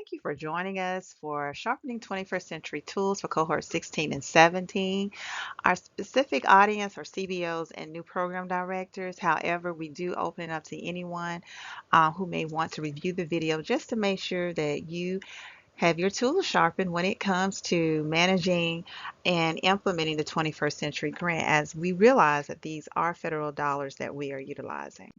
Thank you for joining us for Sharpening 21st Century Tools for Cohort 16 and 17. Our specific audience are CBOs and new program directors. However, we do open it up to anyone who may want to review the video just to make sure that you have your tools sharpened when it comes to managing and implementing the 21st Century Grant, as we realize that these are federal dollars that we are utilizing.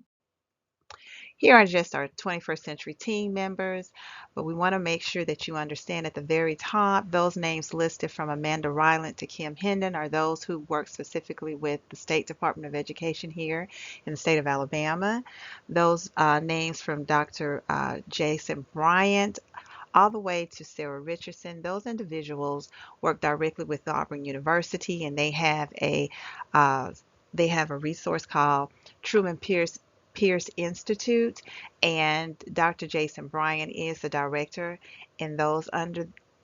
Here are just our 21st century team members, but we want to make sure that you understand at the very top, those names listed from Amanda Ryland to Kim Hendon are those who work specifically with the State Department of Education here in the state of Alabama. Those names from Dr. Jason Bryant all the way to Sarah Richardson, those individuals work directly with Auburn University, and uh, they have a resource called Truman Pierce Institute, and Dr. Jason Bryan is the director, and those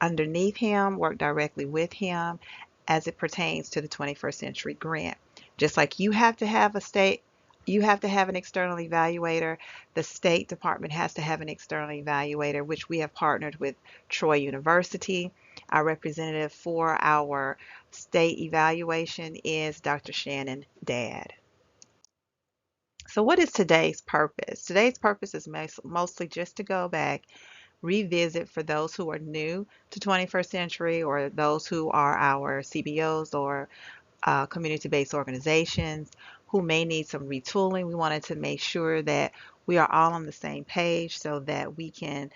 underneath him work directly with him as it pertains to the 21st Century Grant. Just like you have to have an external evaluator. The State Department has to have an external evaluator, which we have partnered with Troy University. Our representative for our state evaluation is Dr. Shannon Dad. So what is today's purpose? Today's purpose is mostly just to go back, revisit for those who are new to 21st century or those who are our CBOs or community-based organizations who may need some retooling. We wanted to make sure that we are all on the same page so that we can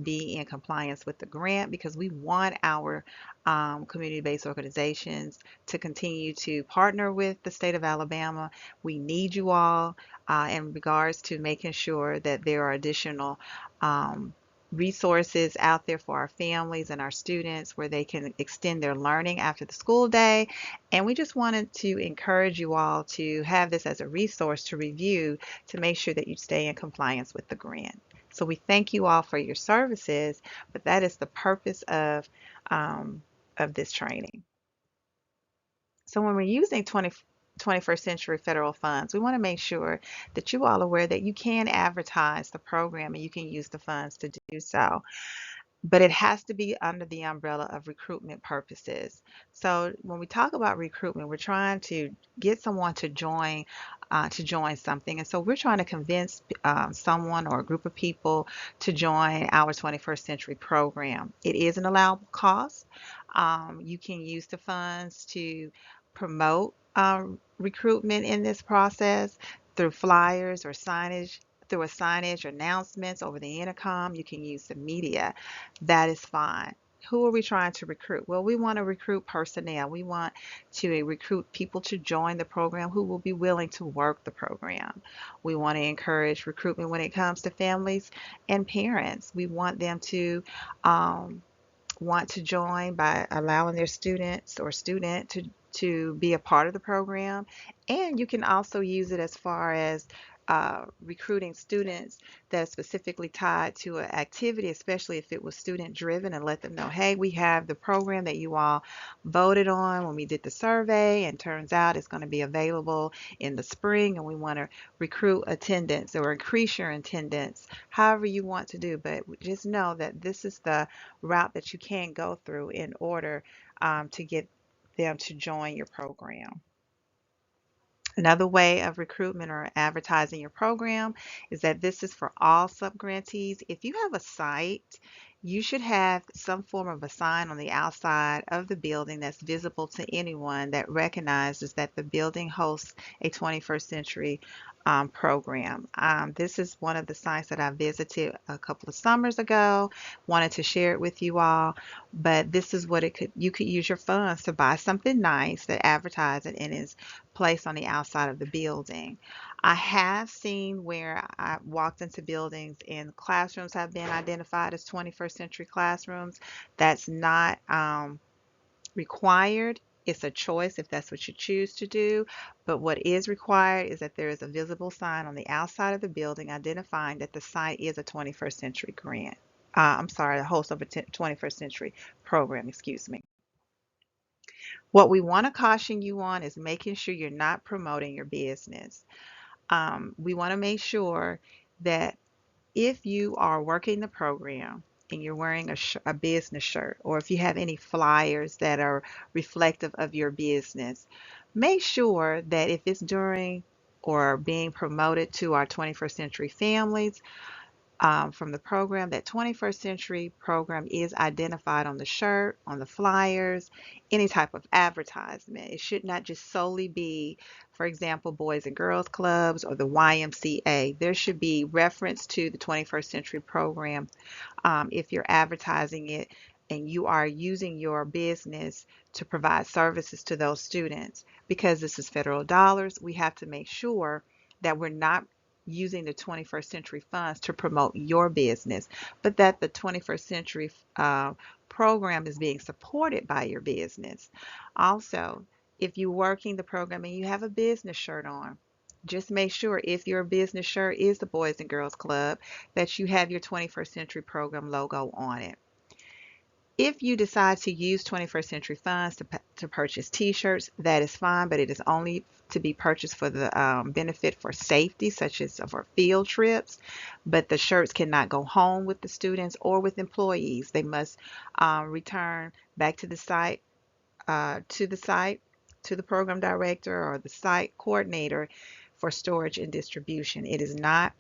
be in compliance with the grant, because we want our community-based organizations to continue to partner with the state of Alabama. We need you all in regards to making sure that there are additional um, resources out there for our families and our students where they can extend their learning after the school day. And we just wanted to encourage you all to have this as a resource to review to make sure that you stay in compliance with the grant. So we thank you all for your services, but that is the purpose of this training. So when we're using 21st century federal funds, we want to make sure that you all are aware that you can advertise the program and you can use the funds to do so, but it has to be under the umbrella of recruitment purposes. So when we talk about recruitment, we're trying to get someone to join something, and so we're trying to convince someone or a group of people to join our 21st century program. It is an allowable cost. You can use the funds to promote recruitment in this process through flyers or signage, through a signage or announcements over the intercom. You can use the media. That is fine. Who are we trying to recruit? Well, we want to recruit personnel. We want to recruit people to join the program who will be willing to work the program. We want to encourage recruitment when it comes to families and parents. We want them to um, want to join by allowing their students or student to be a part of the program. And you can also use it as far as recruiting students that are specifically tied to an activity, especially if it was student driven, and let them know, hey, we have the program that you all voted on when we did the survey, and turns out it's going to be available in the spring, and we want to recruit attendance or increase your attendance, however you want to do. But just know that this is the route that you can go through in order to get them to join your program. Another way of recruitment or advertising your program is that this is for all subgrantees. If you have a site, you should have some form of a sign on the outside of the building that's visible to anyone that recognizes that the building hosts a 21st century program. This is one of the sites that I visited a couple of summers ago. Wanted to share it with you all, but this is what you could use your funds to buy something nice that advertise it and is placed on the outside of the building. I have seen where I walked into buildings and classrooms have been identified as 21st century classrooms. That's not required. It's a choice if that's what you choose to do. But what is required is that there is a visible sign on the outside of the building identifying that the site is a 21st century grant. I'm sorry, the host of a 21st century program, excuse me. What we want to caution you on is making sure you're not promoting your business. We want to make sure that if you are working the program and you're wearing a business shirt, or if you have any flyers that are reflective of your business, make sure that if it's during or being promoted to our 21st Century Families from the program, that 21st Century program is identified on the shirt, on the flyers, any type of advertisement. It should not just solely be, for example, Boys and Girls Clubs or the YMCA. There should be reference to the 21st Century program if you're advertising it and you are using your business to provide services to those students. Because this is federal dollars, we have to make sure that we're not using the 21st century funds to promote your business, but that the 21st century program is being supported by your business. Also, if you're working the program and you have a business shirt on, just make sure if your business shirt is the Boys and Girls Club that you have your 21st Century Program logo on it. If you decide to use 21st Century funds to purchase t-shirts, that is fine, but it is only to be purchased for the benefit for safety, such as for field trips. But the shirts cannot go home with the students or with employees. They must return back to the site, to the program director or the site coordinator for storage and distribution. It is not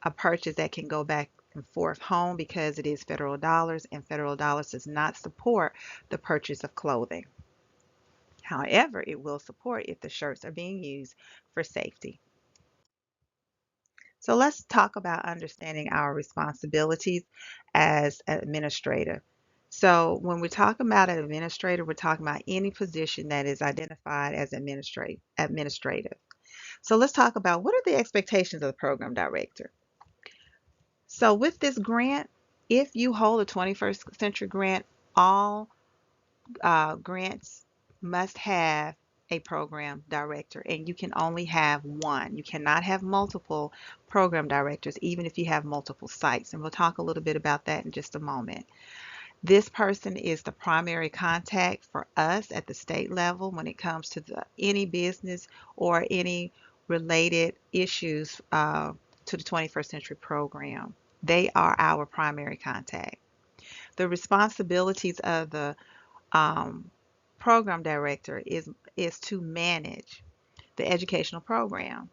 a purchase that can go back and forth home because it is federal dollars, and federal dollars does not support the purchase of clothing. However, it will support if the shirts are being used for safety. So let's talk about understanding our responsibilities as an administrator. So when we're talking about an administrator, we're talking about any position that is identified as administrative. So let's talk about what are the expectations of the program director. So with this grant, if you hold a 21st century grant, all grants must have a program director, and you can only have one. You cannot have multiple program directors, even if you have multiple sites. And we'll talk a little bit about that in just a moment. This person is the primary contact for us at the state level when it comes to any business or any related issues to the 21st century program. They are our primary contact. The responsibilities of the um, program director is to manage the educational program.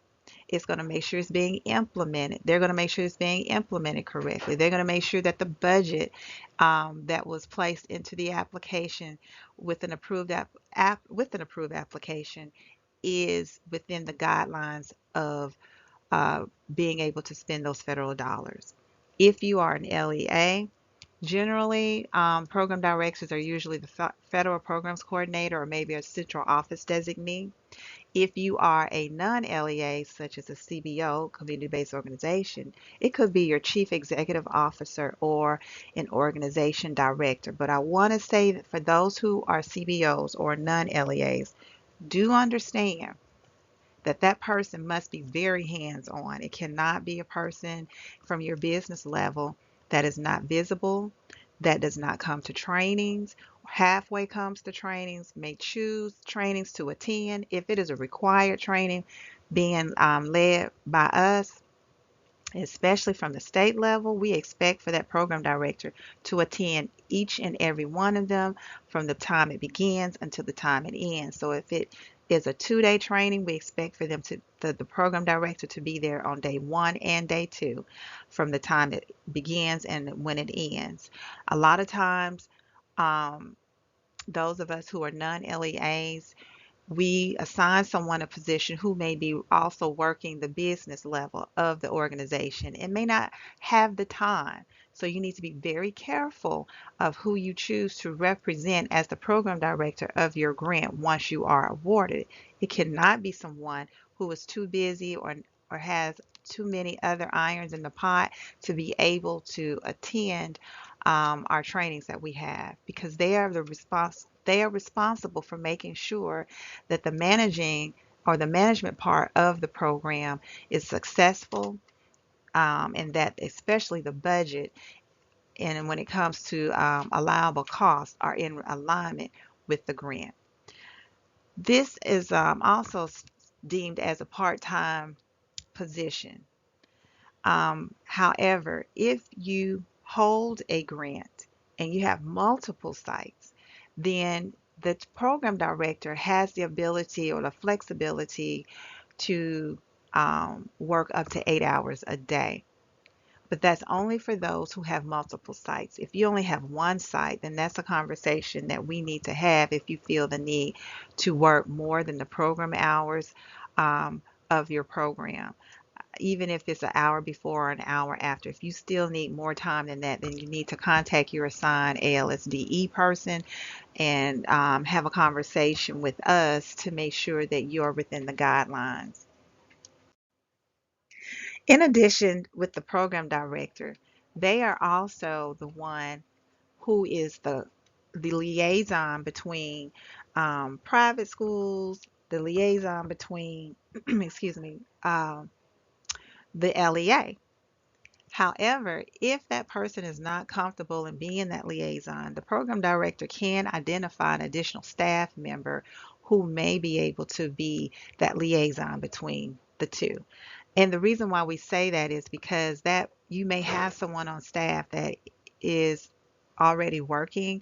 It's going to make sure it's being implemented. They're going to make sure it's being implemented correctly. They're going to make sure that the budget that was placed into the application with an approved application is within the guidelines of being able to spend those federal dollars. If you are an LEA, generally, program directors are usually the federal programs coordinator or maybe a central office designee. If you are a non-LEA, such as a CBO, community-based organization, it could be your chief executive officer or an organization director. But I want to say that for those who are CBOs or non-LEAs, do understand that that person must be very hands-on. It cannot be a person from your business level that is not visible, that does not come to trainings, halfway comes to trainings, may choose trainings to attend. If it is a required training being led by us, especially from the state level, we expect for that program director to attend each and every one of them from the time it begins until the time it ends. So if it is a 2-day training, we expect for them the program director to be there on day 1 and day 2 from the time it begins and when it ends. A lot of times, um, those of us who are non-LEAs, we assign someone a position who may be also working the business level of the organization and may not have the time. So you need to be very careful of who you choose to represent as the program director of your grant once you are awarded. It cannot be someone who is too busy or has too many other irons in the pot to be able to attend our trainings that we have, because they are responsible for making sure that the managing or the management part of the program is successful, and that especially the budget and when it comes to allowable costs are in alignment with the grant. This is also deemed as a part-time position. However, if you hold a grant and you have multiple sites, then the program director has the ability or the flexibility to work up to 8 hours a day. But that's only for those who have multiple sites. If you only have one site, then that's a conversation that we need to have if you feel the need to work more than the program hours um, of your program. Even if it's an hour before or an hour after, if you still need more time than that, then you need to contact your assigned ALSDE person and have a conversation with us to make sure that you're within the guidelines. In addition, with the program director, they are also the one who is the liaison between private schools, the liaison between, excuse me, the LEA. However, if that person is not comfortable in being that liaison, the program director can identify an additional staff member who may be able to be that liaison between the two. And the reason why we say that is because that you may have someone on staff that is already working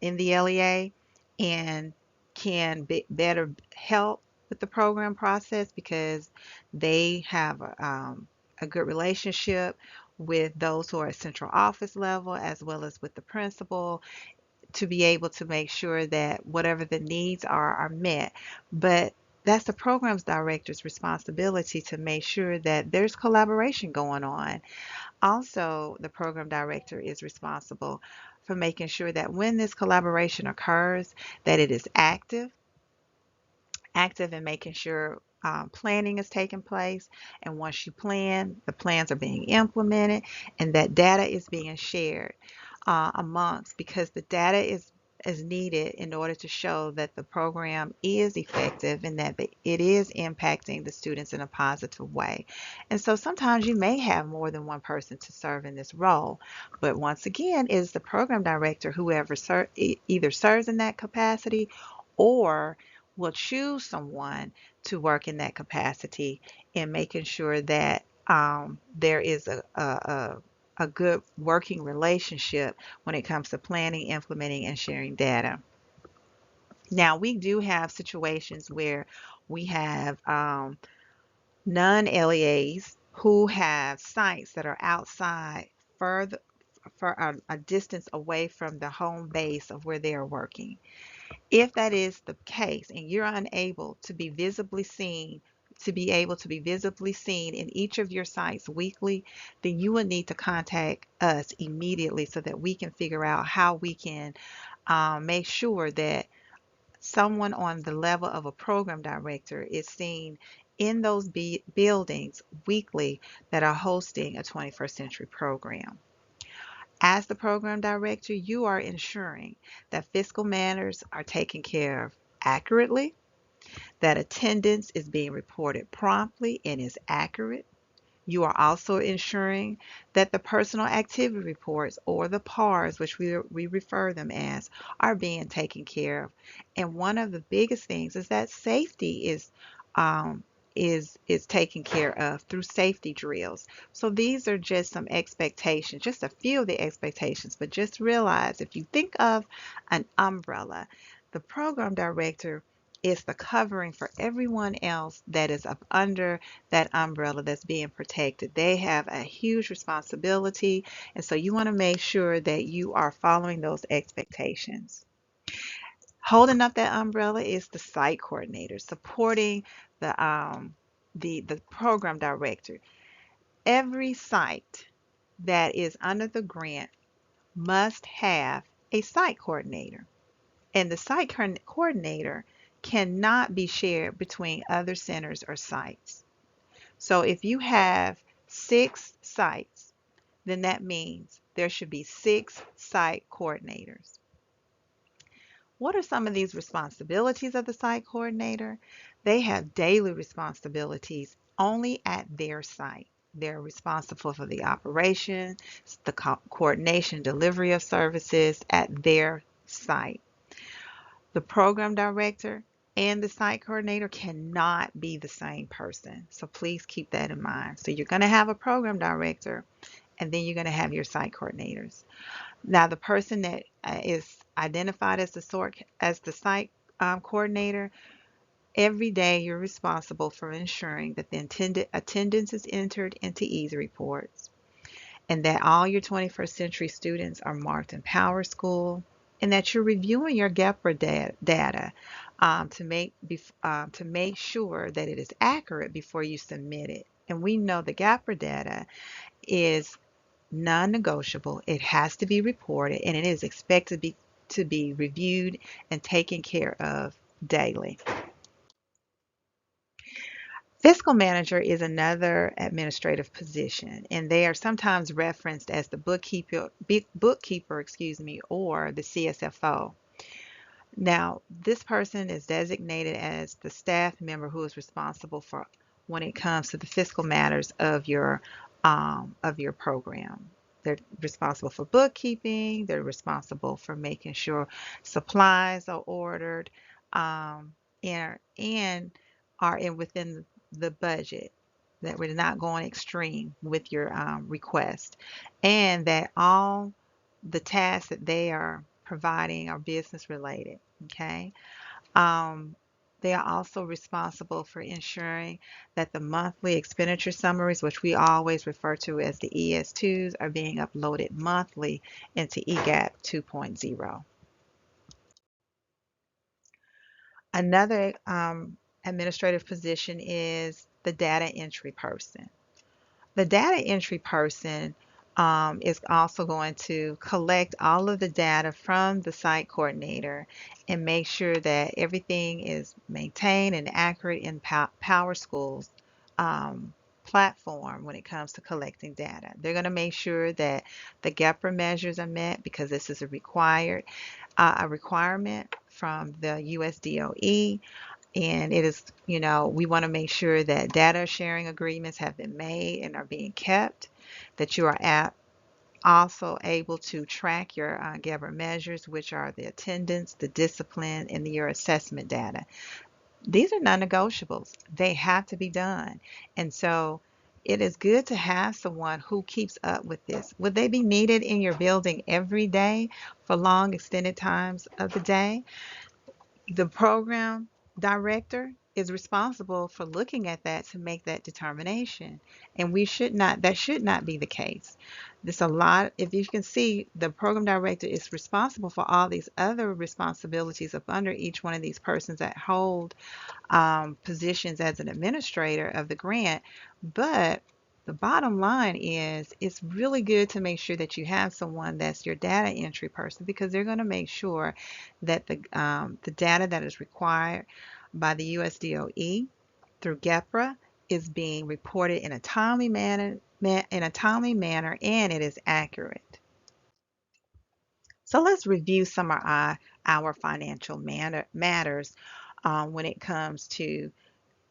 in the LEA and can better help with the program process because they have a good relationship with those who are at central office level as well as with the principal to be able to make sure that whatever the needs are met. But that's the programs director's responsibility to make sure that there's collaboration going on. Also, the program director is responsible for making sure that when this collaboration occurs, that it is active in making sure planning is taking place. And once you plan, the plans are being implemented and that data is being shared amongst because the data is needed in order to show that the program is effective and that it is impacting the students in a positive way. And so sometimes you may have more than one person to serve in this role, but once again, is the program director whoever either serves in that capacity or will choose someone to work in that capacity in making sure that there is a good working relationship when it comes to planning, implementing, and sharing data. Now, we do have situations where we have non-LEAs who have sites that are outside further for a distance away from the home base of where they are working. If that is the case and you're unable to be visibly seen, to be able to be visibly seen in each of your sites weekly, then you will need to contact us immediately so that we can figure out how we can make sure that someone on the level of a program director is seen in those buildings weekly that are hosting a 21st century program. As the program director, you are ensuring that fiscal matters are taken care of accurately, that attendance is being reported promptly and is accurate. You are also ensuring that the personal activity reports or the PARs, which we refer them as, are being taken care of. And one of the biggest things is that safety um, is taken care of through safety drills. So these are just some expectations, just a few of the expectations, but just realize if you think of an umbrella, the program director is the covering for everyone else that is up under that umbrella that's being protected. They have a huge responsibility, and so you want to make sure that you are following those expectations. Holding up that umbrella is the site coordinator, supporting the program director. Every site that is under the grant must have a site coordinator, and the site coordinator cannot be shared between other centers or sites. So if you have 6 sites, then that means there should be 6 site coordinators. What are some of these responsibilities of the site coordinator? They have daily responsibilities only at their site. They're responsible for the operation, the coordination, delivery of services at their site. The program director and the site coordinator cannot be the same person. So please keep that in mind. So you're going to have a program director and then you're going to have your site coordinators. Now, the person that is identified as the site coordinator, every day you're responsible for ensuring that the attendance is entered into Easy Reports, and that all your 21st century students are marked in Power School, and that you're reviewing your GEPRA data to make sure that it is accurate before you submit it. And we know the GEPRA data is non-negotiable. It has to be reported, and it is expected to be reviewed and taken care of daily. Fiscal manager is another administrative position, and they are sometimes referenced as the bookkeeper, or the CSFO. Now, this person is designated as the staff member who is responsible for when it comes to the fiscal matters of your program. They're responsible for bookkeeping. They're responsible for making sure supplies are ordered, and are within the budget. That we're not going extreme with your request, and that all the tasks that they are providing are business related. Okay. Um, they are also responsible for ensuring that the monthly expenditure summaries, which we always refer to as the ES2s, are being uploaded monthly into EGAP 2.0. Another administrative position is the data entry person. The data entry person is also going to collect all of the data from the site coordinator and make sure that everything is maintained and accurate in Power School's platform when it comes to collecting data. They're going to make sure that the GEPRA measures are met because this is a requirement from the USDOE. And it is, we want to make sure that data sharing agreements have been made and are being kept, that you are also able to track your GEPRA measures, which are the attendance, the discipline, and your assessment data. These are non-negotiables. They have to be done. And so it is good to have someone who keeps up with this. Would they be needed in your building every day for long extended times of the day? The program director is responsible for looking at that to make that determination. And that should not be the case. There's a lot, if you can see, the program director is responsible for all these other responsibilities up under each one of these persons that hold positions as an administrator of the grant. But the bottom line is it's really good to make sure that you have someone that's your data entry person, because they're going to make sure that the data that is required by the USDOE through GEPRA is being reported in a timely manner, and it is accurate. So let's review some of our financial matters when it comes to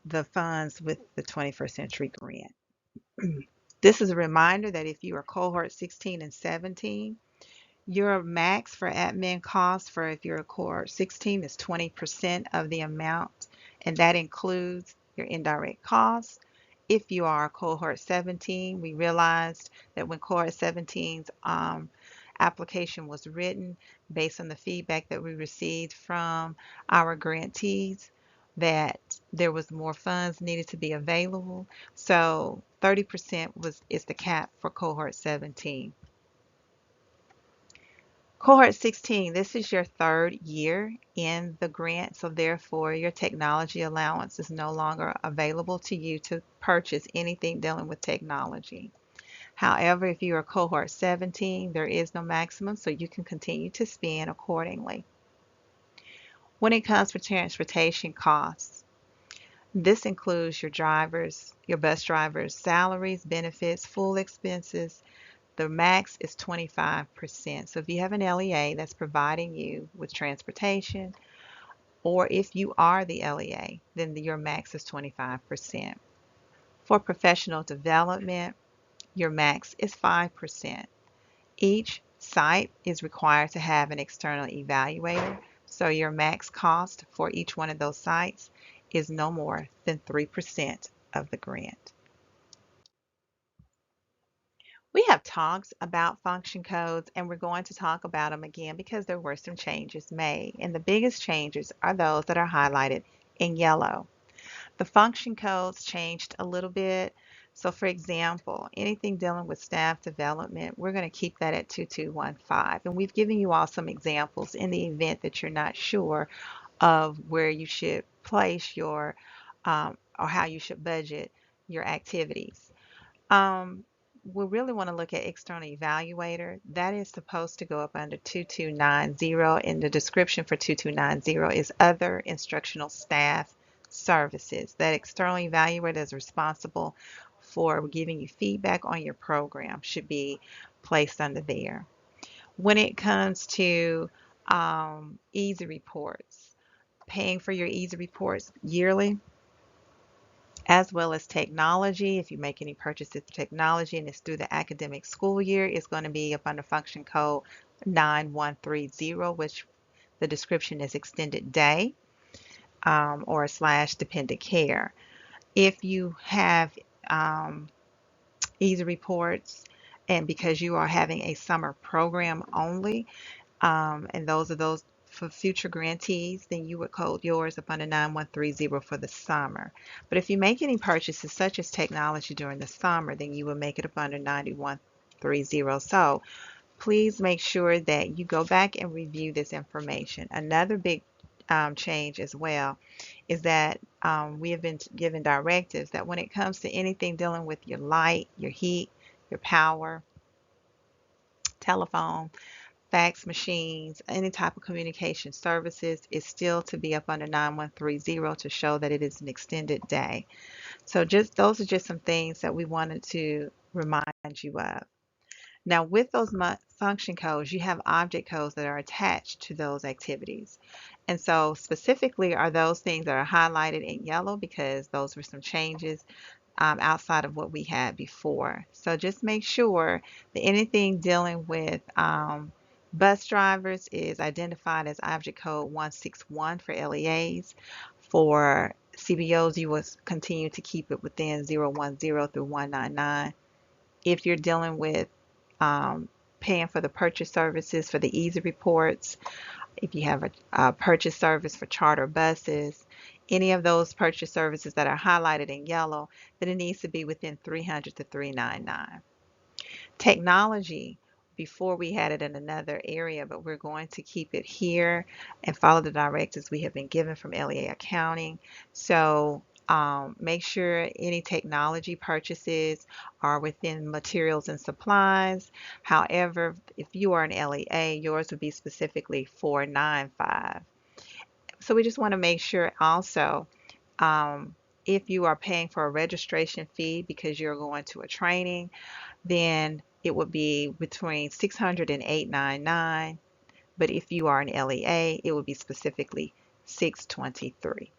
the funds with the 21st Century Grant. This is a reminder that if you are cohort 16 and 17, your max for admin costs for if you're a cohort 16 is 20% of the amount, and that includes your indirect costs. If you are a cohort 17, we realized that when cohort 17's application was written, based on the feedback that we received from our grantees, that there was more funds needed to be available. So 30% is the cap for cohort 17. Cohort 16, this is your third year in the grant, so therefore your technology allowance is no longer available to you to purchase anything dealing with technology. However, if you are cohort 17, there is no maximum, so you can continue to spend accordingly. When it comes to transportation costs, this includes your bus drivers' salaries, benefits, full expenses. The max is 25%. So if you have an LEA that's providing you with transportation, or if you are the LEA, then your max is 25%. For professional development, your max is 5%. Each site is required to have an external evaluator, so your max cost for each one of those sites is no more than 3% of the grant. We have talked about function codes, and we're going to talk about them again because there were some changes made. And the biggest changes are those that are highlighted in yellow. The function codes changed a little bit. So for example, anything dealing with staff development, we're going to keep that at 2215. And we've given you all some examples in the event that you're not sure of where you should place your or how you should budget your activities. Um, we really want to look at external evaluator. That is supposed to go up under 2290, and the description for 2290 is other instructional staff services. That external evaluator is responsible for giving you feedback on your program should be placed under there. When it comes to easy reports, paying for your easy reports yearly, as well as technology. If you make any purchases of technology and it's through the academic school year, it's going to be up under function code 9130, which the description is extended day or / dependent care. If you have easy reports, and because you are having a summer program only, and those for future grantees, then you would code yours up under 9130 for the summer. But if you make any purchases such as technology during the summer, then you will make it up under 9130. So please make sure that you go back and review this information. Another big change as well is that we have been given directives that when it comes to anything dealing with your light, your heat, your power, telephone, fax machines, any type of communication services is still to be up under 9130 to show that it is an extended day. So just those are just some things that we wanted to remind you of. Now with those function codes, you have object codes that are attached to those activities. And so specifically are those things that are highlighted in yellow because those were some changes outside of what we had before. So just make sure that anything dealing with bus drivers is identified as object code 161 for LEAs. For CBOs, you will continue to keep it within 010 through 199. If you're dealing with paying for the purchase services for the easy reports, if you have a purchase service for charter buses, any of those purchase services that are highlighted in yellow, then it needs to be within 300 to 399. Technology, before we had it in another area, but we're going to keep it here and follow the directives we have been given from LEA Accounting. So make sure any technology purchases are within materials and supplies. However, if you are an LEA, yours would be specifically 495. So we just want to make sure also if you are paying for a registration fee because you're going to a training, then it would be between 600 and 899. But if you are an LEA, it would be specifically 623.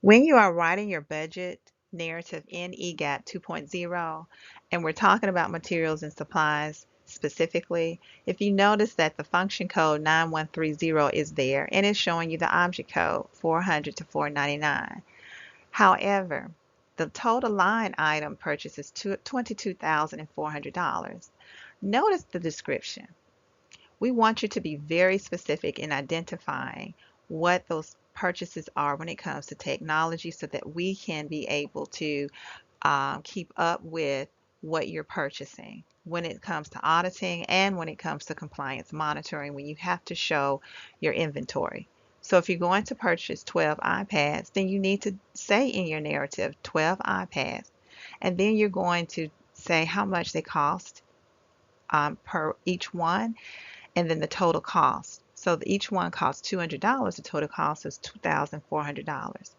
When you are writing your budget narrative in EGAP 2.0, and we're talking about materials and supplies specifically, if you notice that the function code 9130 is there and it's showing you the object code 400 to 499. However, the total line item purchase is $22,400. Notice the description. We want you to be very specific in identifying what those purchases are when it comes to technology so that we can be able to keep up with what you're purchasing when it comes to auditing and when it comes to compliance monitoring when you have to show your inventory. So if you're going to purchase 12 iPads, then you need to say in your narrative 12 iPads, and then you're going to say how much they cost per each one, and then the total cost. So each one costs $200. The total cost is $2,400.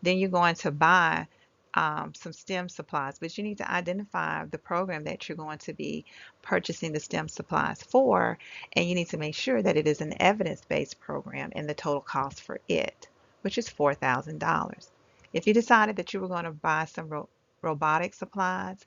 Then you're going to buy some STEM supplies, but you need to identify the program that you're going to be purchasing the STEM supplies for, and you need to make sure that it is an evidence-based program and the total cost for it, which is $4,000. If you decided that you were going to buy some robotic supplies,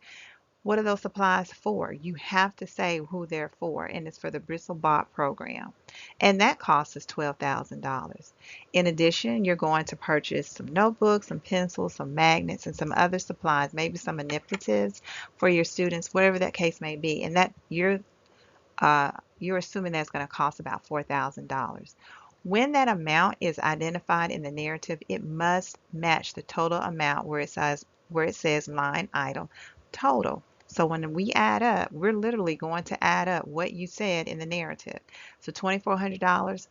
What are those supplies for? You have to say who they're for, and it's for the Bristol Bot program. And that cost is $12,000. In addition, you're going to purchase some notebooks, some pencils, some magnets, and some other supplies, maybe some manipulatives for your students, whatever that case may be. And that you're assuming that's going to cost about $4,000. When that amount is identified in the narrative, it must match the total amount where it says line item total. So when we add up, we're literally going to add up what you said in the narrative. So $2,400, $4,000,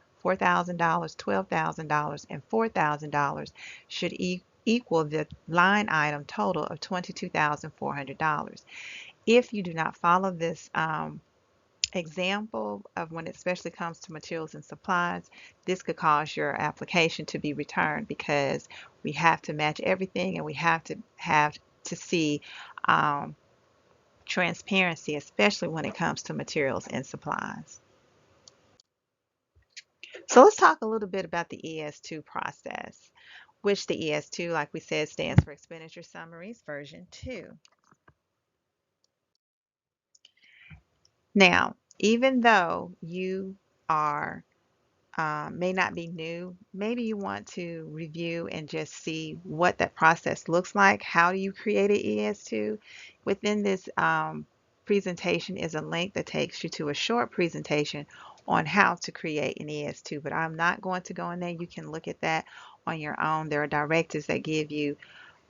$12,000, and $4,000 should equal the line item total of $22,400. If you do not follow this example of when it especially comes to materials and supplies, this could cause your application to be returned because we have to match everything and we have to see um, transparency, especially when it comes to materials and supplies. So let's talk a little bit about the ES2 process, which the ES2, like we said, stands for Expenditure Summaries Version 2. Now, even though you are may not be new. Maybe you want to review and just see what that process looks like. How do you create an ES2? Within this presentation is a link that takes you to a short presentation on how to create an ES2, but I'm not going to go in there. You can look at that on your own. There are directives that give you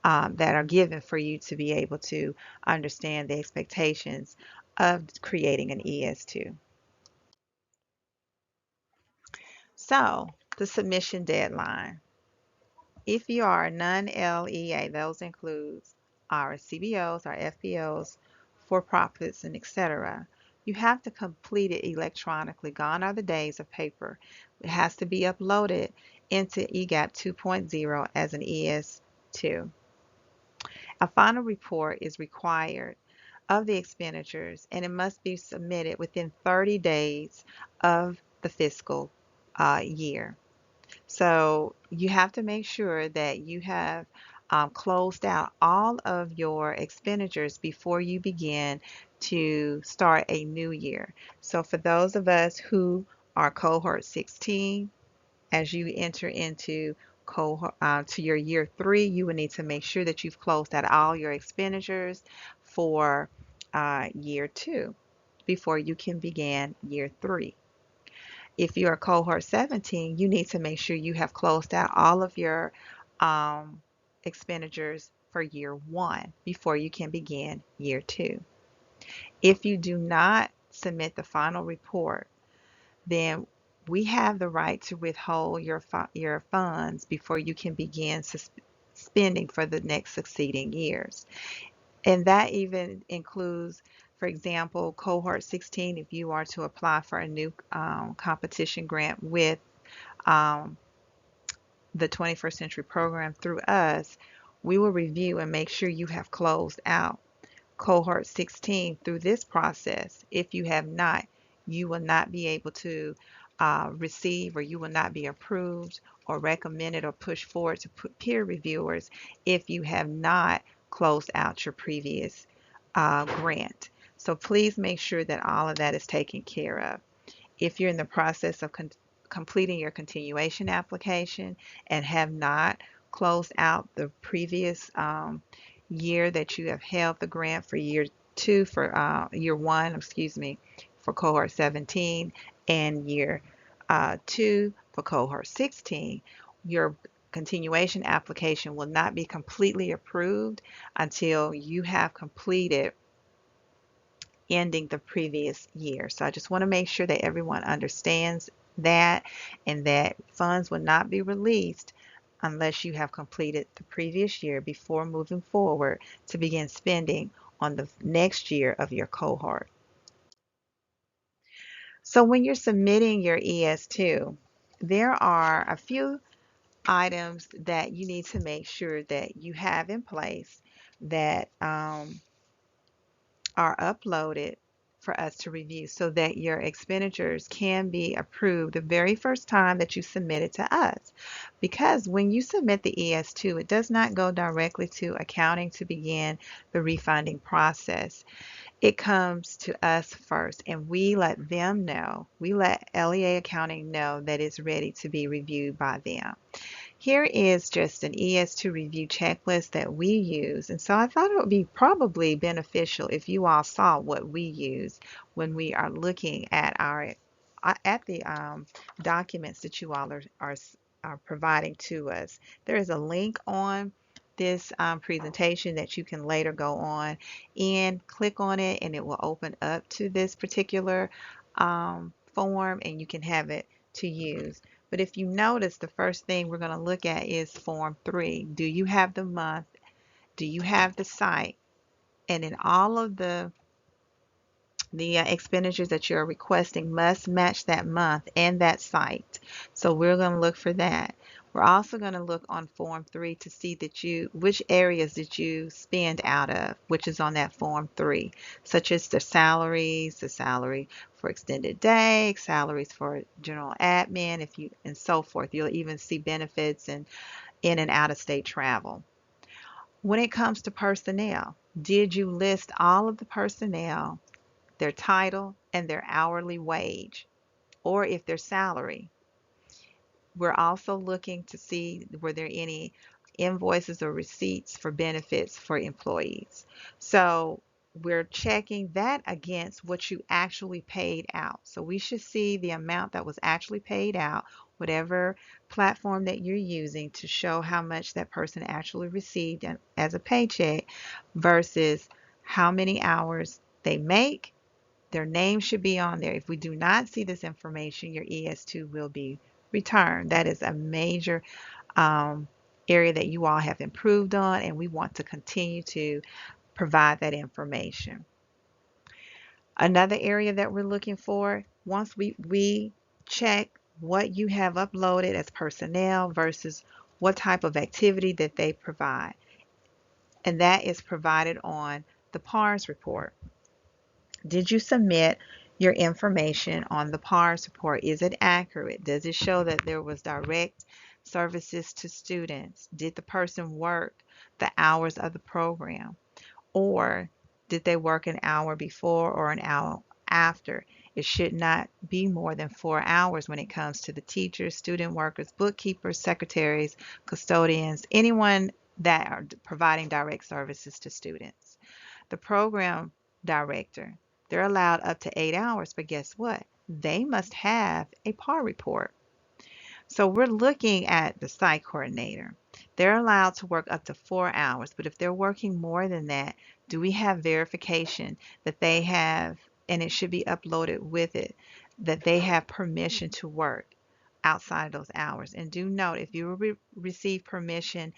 that are given for you to be able to understand the expectations of creating an ES2. So, the submission deadline. If you are a non-LEA, those include our CBOs, our FBOs, for-profits, and etc. You have to complete it electronically. Gone are the days of paper. It has to be uploaded into EGAP 2.0 as an ES2. A final report is required of the expenditures and it must be submitted within 30 days of the fiscal year. So you have to make sure that you have closed out all of your expenditures before you begin to start a new year. So for those of us who are cohort 16, as you enter into to your year 3, you will need to make sure that you've closed out all your expenditures for year 2 before you can begin year 3. If you're a cohort 17, you need to make sure you have closed out all of your expenditures for year 1 before you can begin year 2. If you do not submit the final report, then we have the right to withhold your funds before you can begin spending for the next succeeding years. And that even includes, for example, cohort 16, if you are to apply for a new competition grant with um, the 21st Century Program through us, we will review and make sure you have closed out cohort 16 through this process. If you have not, you will not be able to receive, or you will not be approved or recommended or pushed forward to peer reviewers if you have not closed out your previous grant. So please make sure that all of that is taken care of. If you're in the process of completing your continuation application and have not closed out the previous year that you have held the grant for year 2 for year 1, excuse me, for cohort 17, and year 2 for cohort 16, your continuation application will not be completely approved until you have completed ending the previous year. So I just want to make sure that everyone understands that, and that funds will not be released unless you have completed the previous year before moving forward to begin spending on the next year of your cohort. So when you're submitting your ES2, there are a few items that you need to make sure that you have in place that are uploaded for us to review so that your expenditures can be approved the very first time that you submit it to us. Because when you submit the ES2, it does not go directly to accounting to begin the refunding process. It comes to us first, and we let them know, we let LEA Accounting know that it's ready to be reviewed by them. Here is just an ES2 review checklist that we use, and so I thought it would be probably beneficial if you all saw what we use when we are looking at the documents that you all are providing to us. There is a link on this presentation that you can later go on and click on it, and it will open up to this particular form, and you can have it to use. But if you notice, the first thing we're going to look at is Form 3. Do you have the month? Do you have the site? And in all of the expenditures that you're requesting must match that month and that site. So we're going to look for that. We're also going to look on Form 3 to see which areas did you spend out of, which is on that Form 3, such as the salary for extended day, salaries for general admin, and so forth. You'll even see benefits and in and out of state travel. When it comes to personnel, did you list all of the personnel, their title, and their hourly wage, or if their salary? We're also looking to see were there any invoices or receipts for benefits for employees. So we're checking that against what you actually paid out. So we should see the amount that was actually paid out, whatever platform that you're using, to show how much that person actually received as a paycheck versus how many hours they make. Their name should be on there. If we do not see this information, your ES2 will be returned. That is a major area that you all have improved on, and we want to continue to provide that information. Another area that we're looking for, once we check what you have uploaded as personnel versus what type of activity that they provide, and that is provided on the PARS report. Did you submit your information on the PARS report? Is it accurate? Does it show that there was direct services to students? Did the person work the hours of the program? Or did they work an hour before or an hour after? It should not be more than 4 hours when it comes to the teachers, student workers, bookkeepers, secretaries, custodians, anyone that are providing direct services to students. The program director, they're allowed up to 8 hours, but guess what? They must have a PAR report. So we're looking at the site coordinator. They're allowed to work up to 4 hours, but if they're working more than that, do we have verification that they have, and it should be uploaded with it, that they have permission to work outside of those hours? And do note, if you receive permission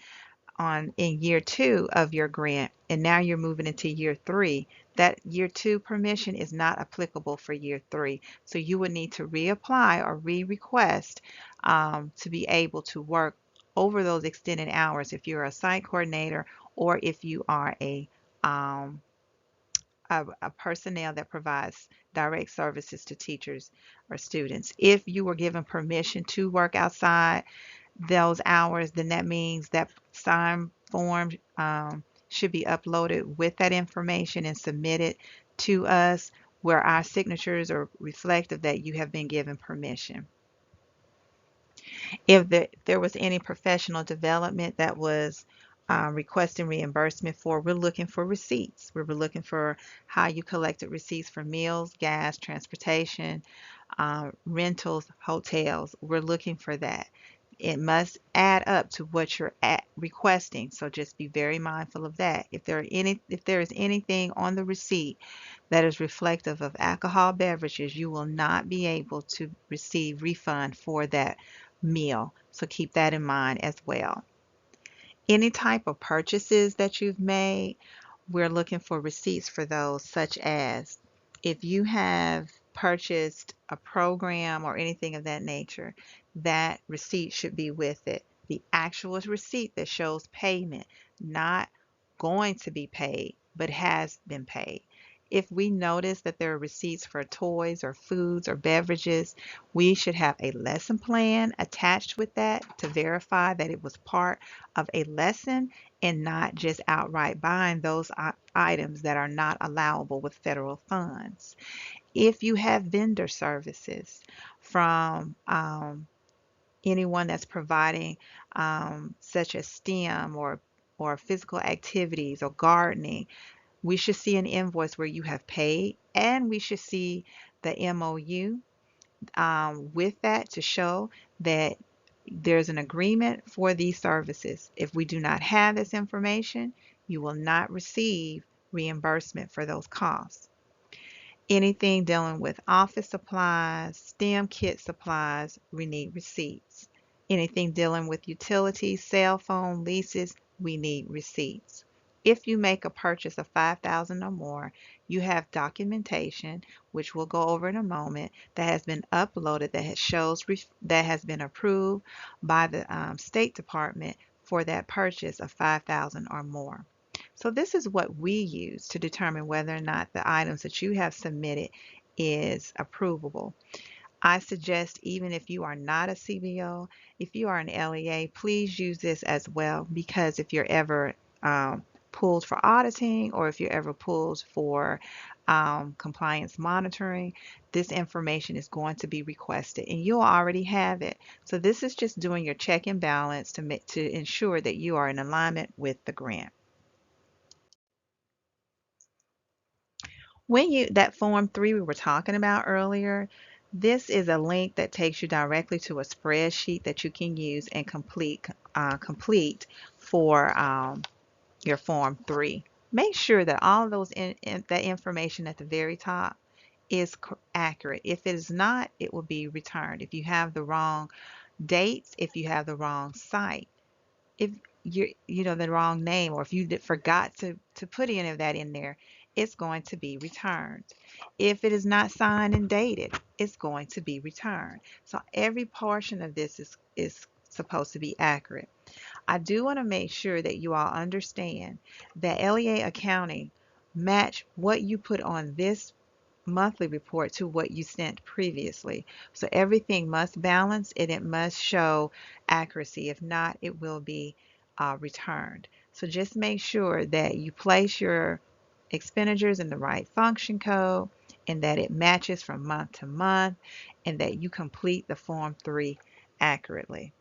in year 2 of your grant, and now you're moving into year 3, that year 2 permission is not applicable for year 3. So you would need to reapply or re-request to be able to work over those extended hours if you're a site coordinator or if you are a personnel that provides direct services to teachers or students. If you were given permission to work outside those hours, then that means that sign form should be uploaded with that information and submitted to us, where our signatures are reflective that you have been given permission. If there was any professional development that was requesting reimbursement for, we're looking for receipts. We're looking for how you collected receipts for meals, gas, transportation, rentals, hotels. We're looking for that. It must add up to what you're requesting, so just be very mindful of that. If there is anything on the receipt that is reflective of alcohol beverages, you will not be able to receive refund for that meal. So keep that in mind as well. Any type of purchases that you've made, we're looking for receipts for those, such as if you have purchased a program or anything of that nature, that receipt should be with it. The actual receipt that shows payment, not going to be paid, but has been paid. If we notice that there are receipts for toys or foods or beverages, we should have a lesson plan attached with that to verify that it was part of a lesson and not just outright buying those items that are not allowable with federal funds. If you have vendor services from anyone that's providing such as STEM or physical activities or gardening, we should see an invoice where you have paid, and we should see the MOU with that to show that there's an agreement for these services. If we do not have this information, you will not receive reimbursement for those costs. Anything dealing with office supplies, STEM kit supplies, we need receipts. Anything dealing with utilities, cell phone leases, we need receipts. If you make a purchase of $5,000 or more, you have documentation, which we'll go over in a moment, that has been uploaded that shows that has been approved by the State Department for that purchase of $5,000 or more. So this is what we use to determine whether or not the items that you have submitted is approvable. I suggest, even if you are not a CBO, if you are an LEA, please use this as well, because if you're ever pulled for auditing, or if you're ever pulled for compliance monitoring, this information is going to be requested and you'll already have it. So this is just doing your check and balance to ensure that you are in alignment with the grant. That form 3 we were talking about earlier, this is a link that takes you directly to a spreadsheet that you can use and complete for your form 3. Make sure that all of that information at the very top is accurate. If it is not, it will be returned. If you have the wrong dates, if you have the wrong site, if you know the wrong name, or if you forgot to put any of that in there, it's going to be returned. If it is not signed and dated, it's going to be returned. So every portion of this is supposed to be accurate. I do want to make sure that you all understand that LEA accounting match what you put on this monthly report to what you sent previously. So everything must balance and it must show accuracy. If not, it will be returned. So just make sure that you place your expenditures in the right function code and that it matches from month to month and that you complete the Form 3 accurately.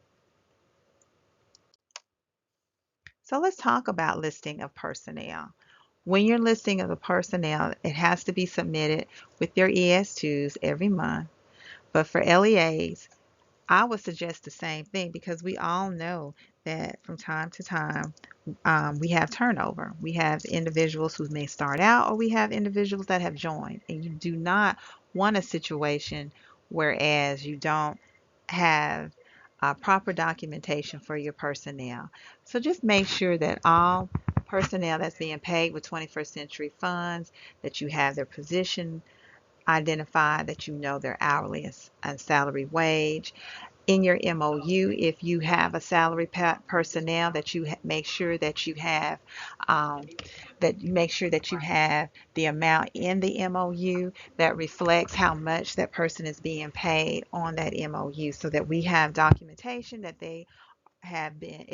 So let's talk about listing of personnel. When you're listing of the personnel, it has to be submitted with your ES2s every month. But for LEAs, I would suggest the same thing, because we all know that from time to time we have turnover. We have individuals who may start out, or we have individuals that have joined, and you do not want a situation whereas you don't have proper documentation for your personnel. So just make sure that all personnel that's being paid with 21st century funds, that you have their position identified, that you know their hourly and salary wage. In your MOU, if you have a salary personnel, that you make sure that you have the amount in the MOU that reflects how much that person is being paid on that MOU, so that we have documentation that it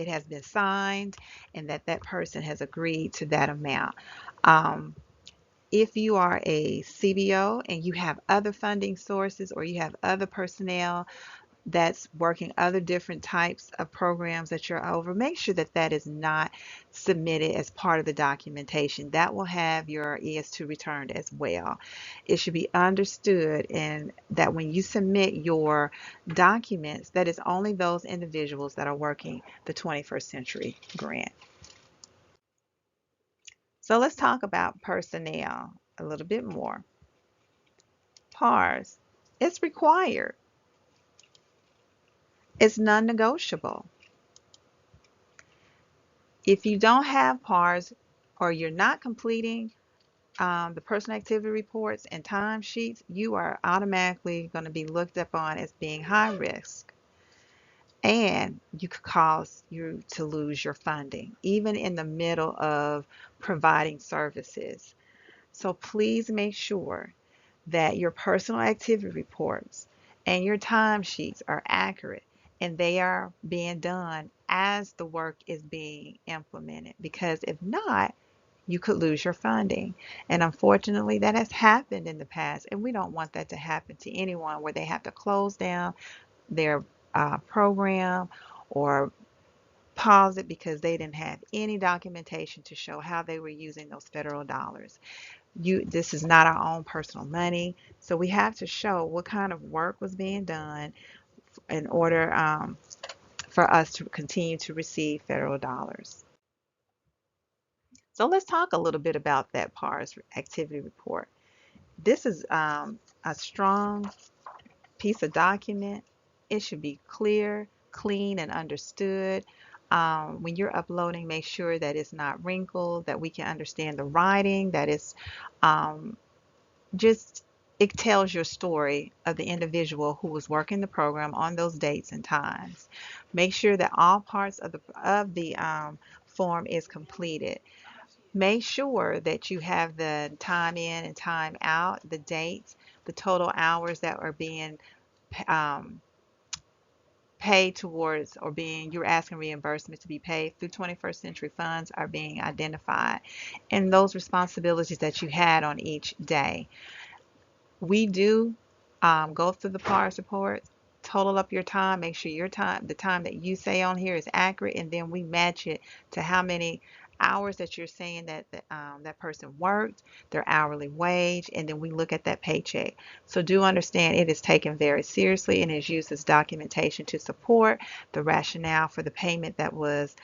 has been signed and that that person has agreed to that amount. Um, if you are a CBO and you have other funding sources, or you have other personnel that's working other different types of programs that you're over, make sure that that is not submitted as part of the documentation. That will have your ES2 returned as well. It should be understood and that when you submit your documents, that is only those individuals that are working the 21st Century Grant. So let's talk about personnel a little bit more. PARS, it's required. It's non-negotiable. If you don't have PARS, or you're not completing the personal activity reports and timesheets, you are automatically going to be looked upon as being high risk. And you could cause you to lose your funding, even in the middle of providing services. So please make sure that your personal activity reports and your timesheets are accurate and they are being done as the work is being implemented. Because if not, you could lose your funding. And unfortunately, that has happened in the past, and we don't want that to happen to anyone where they have to close down their program or pause it because they didn't have any documentation to show how they were using those federal dollars. This is not our own personal money, so we have to show what kind of work was being done in order for us to continue to receive federal dollars. So let's talk a little bit about that PARS activity report. This is a strong piece of document. It should be clear, clean, and understood. When you're uploading, make sure that it's not wrinkled, that we can understand the writing, that it's um, just it tells your story of the individual who was working the program on those dates and times. Make sure that all parts of the form is completed. Make sure that you have the time in and time out, the dates, the total hours that are being um, paid towards or being you're asking reimbursement to be paid through 21st Century Funds are being identified, and those responsibilities that you had on each day. We do go through the PARS report, total up your time, make sure your time, the time that you say on here is accurate, and then we match it to how many hours that you're saying that person worked, their hourly wage, and then we look at that paycheck. So do understand it is taken very seriously and is used as documentation to support the rationale for the payment that was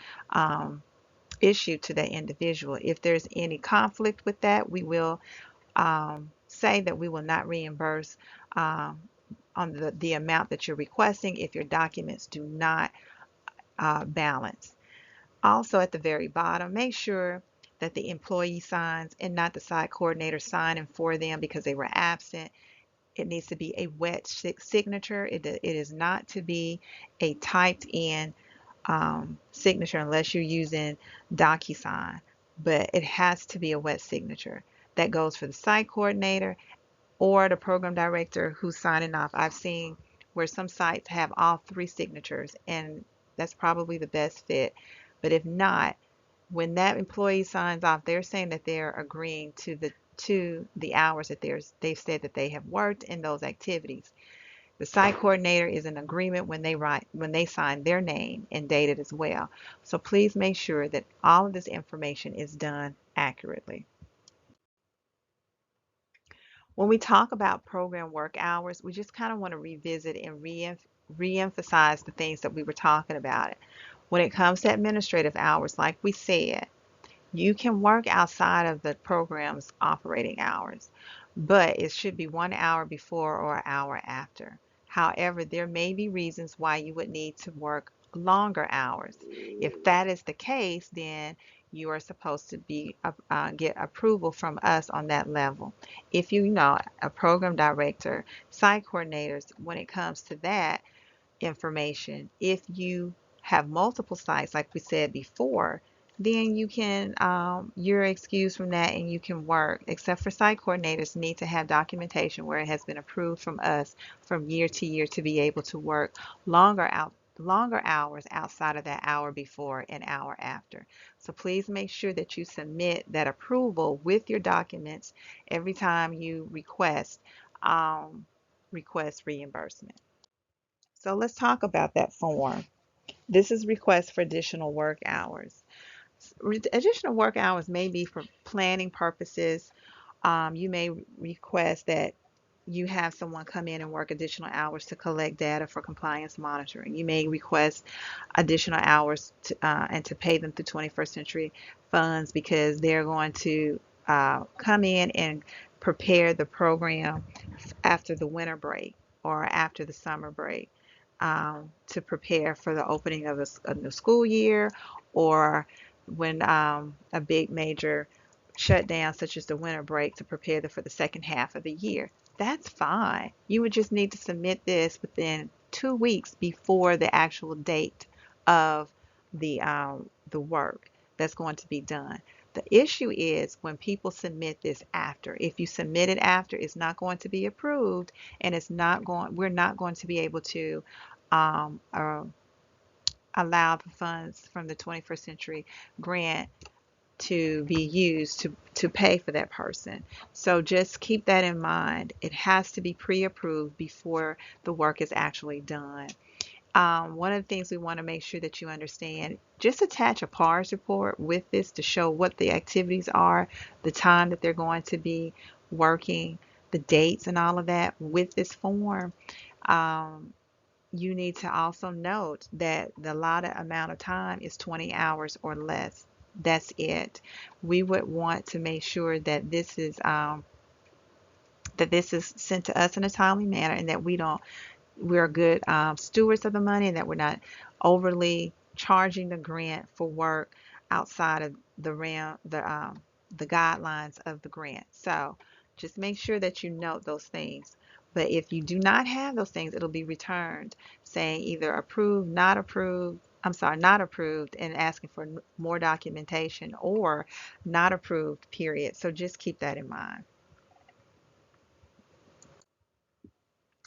issued to that individual. If there's any conflict with that, we will say that we will not reimburse um, on the amount that you're requesting if your documents do not balance. Also, at the very bottom, make sure that the employee signs and not the site coordinator signing for them because they were absent. It needs to be a wet signature. It is not to be a typed in signature unless you're using DocuSign, but it has to be a wet signature. That goes for the site coordinator or the program director who's signing off. I've seen where some sites have all three signatures, and that's probably the best fit. But if not, when that employee signs off, they're saying that they're agreeing to the hours that they've said that they have worked in those activities. The site coordinator is in agreement when they sign their name and date it as well. So please make sure that all of this information is done accurately. When we talk about program work hours, we just kind of want to revisit and re-emphasize the things that we were talking about. When it comes to administrative hours, like we said, you can work outside of the program's operating hours, but it should be 1 hour before or an hour after. However, there may be reasons why you would need to work longer hours. If that is the case, then you are supposed to get approval from us on that level. If you know a program director, site coordinators, when it comes to that information, if you have multiple sites, like we said before, then you're excused from that and you can work, except for site coordinators need to have documentation where it has been approved from us from year to year to be able to work longer hours outside of that hour before and hour after. So please make sure that you submit that approval with your documents every time you request reimbursement. So let's talk about that form. This is request for additional work hours. Additional work hours may be for planning purposes. You may request that you have someone come in and work additional hours to collect data for compliance monitoring. You may request additional hours and to pay them through 21st Century Funds because they're going to come in and prepare the program after the winter break or after the summer break to prepare for the opening of a new school year or when a big major shutdown such as the winter break to prepare for the second half of the year. That's fine. You would just need to submit this within 2 weeks before the actual date of the work that's going to be done. The issue is when people submit this after. If you submit it after, it's not going to be approved, and we're not going to be able to um, uh, allow the funds from the 21st Century Grant to be used to pay for that person. So just keep that in mind. It has to be pre-approved before the work is actually done. One of the things we want to make sure that you understand, just attach a PARS report with this to show what the activities are, the time that they're going to be working, the dates and all of that with this form. Um, you need to also note that the allotted amount of time is 20 hours or less. That's it. We would want to make sure that this is sent to us in a timely manner, and that we're good stewards of the money, and that we're not overly charging the grant for work outside of the guidelines of the grant. So just make sure that you note those things. But if you do not have those things, it'll be returned saying either approved, not approved. I'm sorry, not approved, and asking for more documentation, or not approved, period. So just keep that in mind.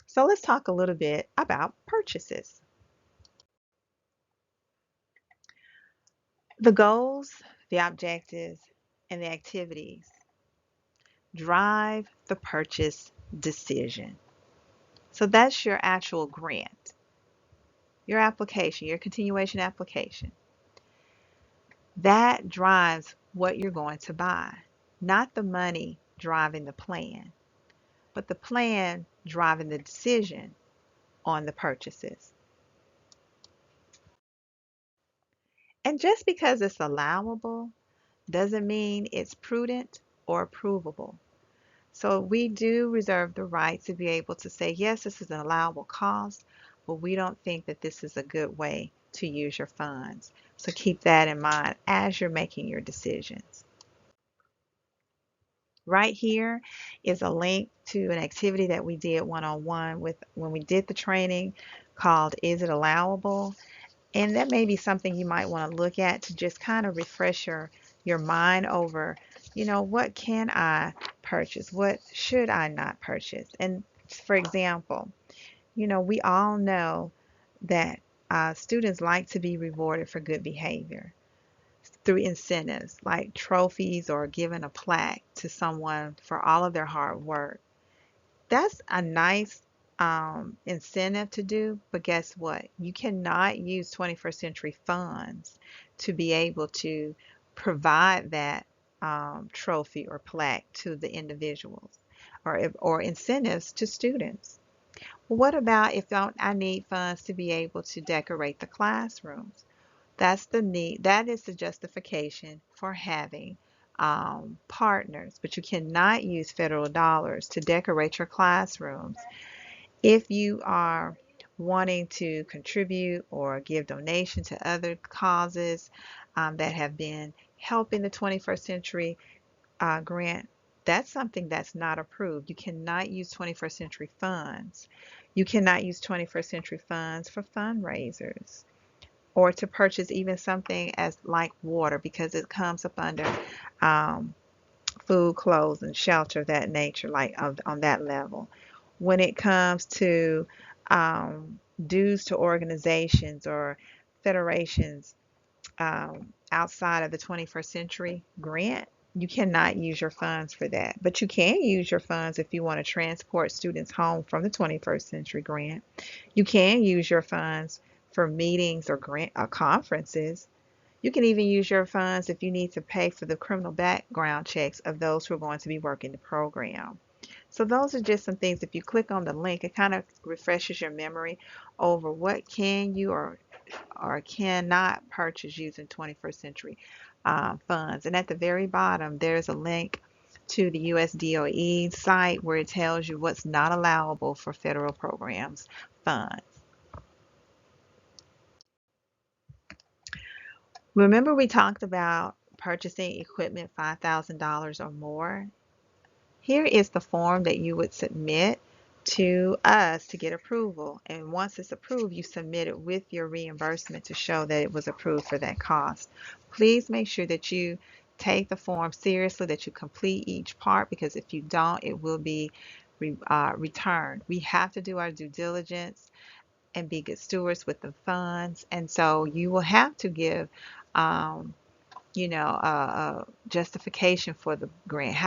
So let's talk a little bit about purchases. The goals, the objectives, and the activities drive the purchase decision. So that's your actual grant, your application, your continuation application. That drives what you're going to buy, not the money driving the plan, but the plan driving the decision on the purchases. And just because it's allowable doesn't mean it's prudent or approvable. So we do reserve the right to be able to say, yes, this is an allowable cost, but we don't think that this is a good way to use your funds. So keep that in mind as you're making your decisions. Right here is a link to an activity that we did one-on-one with when we did the training called Is It Allowable? And that may be something you might want to look at to just kind of refresh your mind over, what can I purchase? What should I not purchase? And for example, we all know that students like to be rewarded for good behavior through incentives like trophies or giving a plaque to someone for all of their hard work. That's a nice incentive to do, but guess what? You cannot use 21st century funds to be able to provide that trophy or plaque to the individuals, or incentives to students. What about if I need funds to be able to decorate the classrooms? That's the need. That is the justification for having partners, but you cannot use federal dollars to decorate your classrooms. If you are wanting to contribute or give donation to other causes that have been helping the 21st century grant, that's something that's not approved. You cannot use 21st century funds. You cannot use 21st century funds for fundraisers, or to purchase even something as like water, because it comes up under um, food, clothes, and shelter of that nature, like on that level. When it comes to dues to organizations or federations outside of the 21st century grant, you cannot use your funds for that. But you can use your funds if you want to transport students home from the 21st century grant. You can use your funds for meetings or grant conferences. You can even use your funds if you need to pay for the criminal background checks of those who are going to be working the program. So those are just some things. If you click on the link, it kind of refreshes your memory over what can you or cannot purchase using 21st century funds. And at the very bottom, there's a link to the US DOE site where it tells you what's not allowable for federal programs funds. Remember we talked about purchasing equipment $5,000 or more? Here is the form that you would submit to us to get approval. And once it's approved, you submit it with your reimbursement to show that it was approved for that cost. Please make sure that you take the form seriously, that you complete each part, because if you don't, it will be returned. We have to do our due diligence and be good stewards with the funds. And so you will have to give, um, a justification for the grant.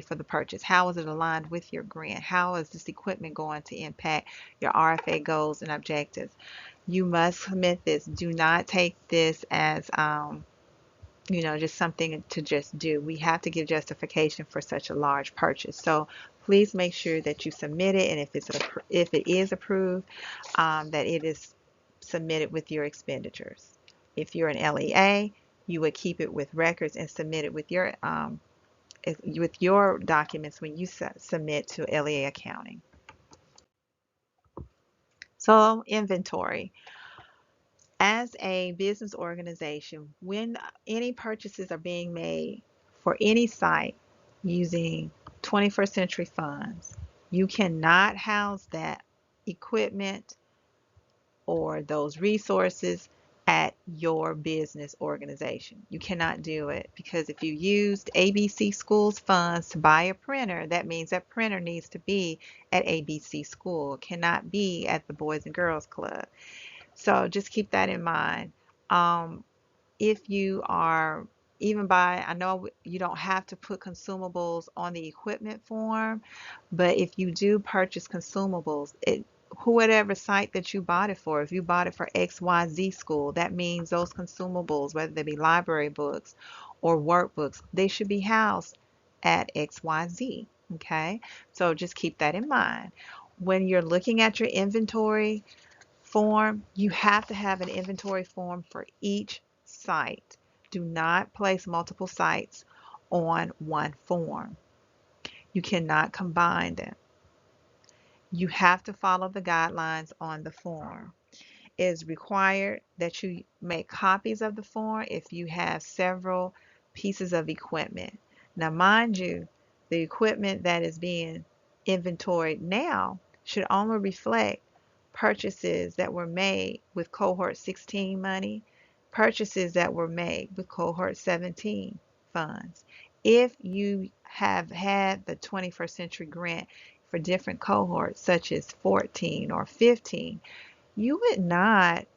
For the purchase. How is it aligned with your grant? How is this equipment going to impact your RFA goals and objectives? You must submit this. Do not take this as, just something to just do. We have to give justification for such a large purchase. So please make sure that you submit it, and if it is approved, that it is submitted with your expenditures. If you're an LEA, you would keep it with records and submit it with your documents when you submit to LEA accounting. So inventory. As a business organization, when any purchases are being made for any site using 21st century funds, you cannot house that equipment or those resources at your business organization. You cannot do it, because if you used ABC Schools funds to buy a printer, that means that printer needs to be at ABC School. It cannot be at the Boys and Girls Club. So just keep that in mind. If you are I know you don't have to put consumables on the equipment form, but if you do purchase consumables, whatever site that you bought it for, if you bought it for XYZ school, that means those consumables, whether they be library books or workbooks, they should be housed at XYZ. Okay, so just keep that in mind. When you're looking at your inventory form, you have to have an inventory form for each site. Do not place multiple sites on one form. You cannot combine them. You have to follow the guidelines on the form. It is required that you make copies of the form if you have several pieces of equipment. Now, mind you, the equipment that is being inventoried now should only reflect purchases that were made with cohort 16 money, purchases that were made with cohort 17 funds. If you have had the 21st century grant for different cohorts, such as 14 or 15, you would not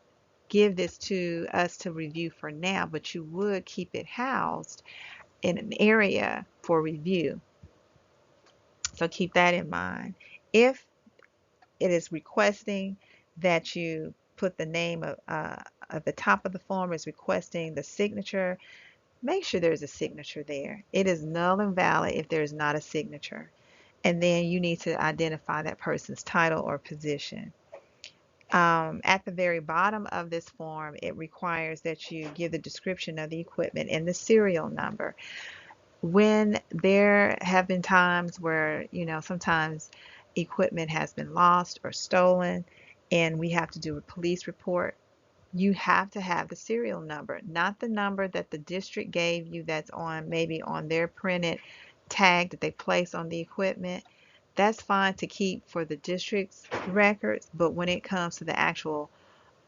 give this to us to review for now, but you would keep it housed in an area for review. So keep that in mind. If it is requesting that you put the name of at the top of the form, is requesting the signature, make sure there's a signature there. It is null and valid if there's not a signature. And then you need to identify that person's title or position. At the very bottom of this form, it requires that you give the description of the equipment and the serial number. When there have been times where, sometimes equipment has been lost or stolen and we have to do a police report, you have to have the serial number, not the number that the district gave you that's maybe on their printed tag that they place on the equipment. That's fine to keep for the district's records, but when it comes to the actual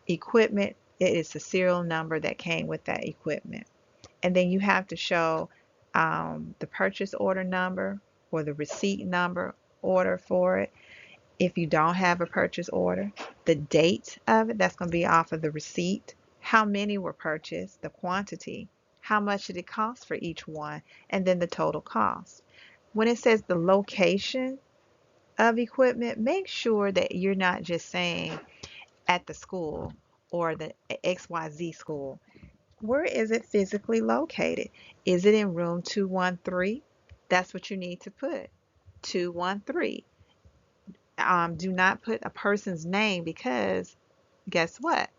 equipment, it is the serial number that came with that equipment. And then you have to show the purchase order number or the receipt number order for it. If you don't have a purchase order, the date of it, that's going to be off of the receipt, how many were purchased, the quantity, how much did it cost for each one, and then the total cost. When it says the location of equipment, make sure that you're not just saying at the school or the XYZ school. Where is it physically located? Is it in room 213? That's what you need to put, 213. Do not put a person's name, because guess what?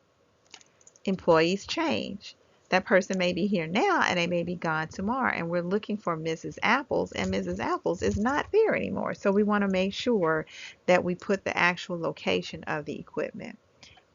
Employees change. That person may be here now and they may be gone tomorrow, and we're looking for Mrs. Apples, and Mrs. Apples is not there anymore. So we want to make sure that we put the actual location of the equipment.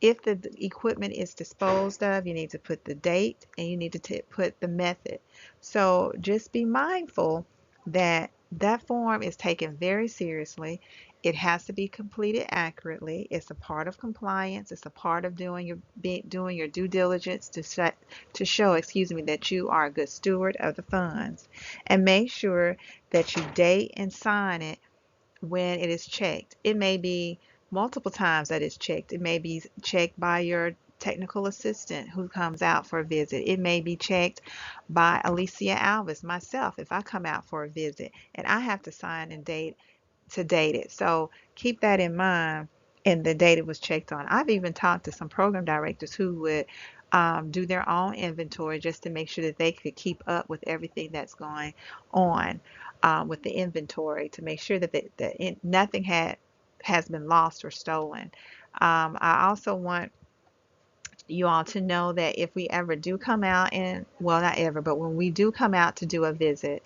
If the equipment is disposed of, you need to put the date and you need to put the method. So just be mindful that That form is taken very seriously. It has to be completed accurately. It's a part of compliance. It's a part of doing your due diligence to show, excuse me, that you are a good steward of the funds. And make sure that you date and sign it when it is checked. It may be multiple times that it's checked. It may be checked by your technical assistant who comes out for a visit. It may be checked by Alicia Alvis, myself, if I come out for a visit and I have to sign and date it. So keep that in mind. And the date it was checked on. I've even talked to some program directors who would do their own inventory just to make sure that they could keep up with everything that's going on with the inventory to make sure that nothing has been lost or stolen. I also want you all to know that if we ever do come out and, well, not ever, but when we do come out to do a visit,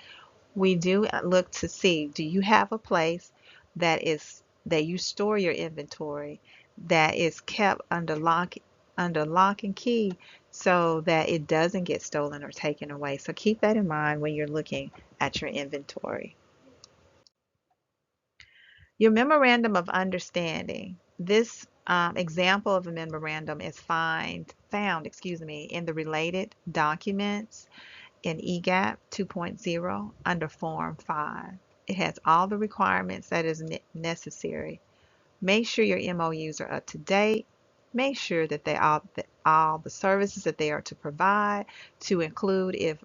we do look to see, do you have a place that you store your inventory that is kept under lock and key so that it doesn't get stolen or taken away. So keep that in mind when you're looking at your inventory. Your memorandum of understanding. This example of a memorandum is found, excuse me, in the related documents in EGAP 2.0 under Form 5. It has all the requirements that is necessary. Make sure your MOUs are up to date. Make sure that all the services that they are to provide, to include if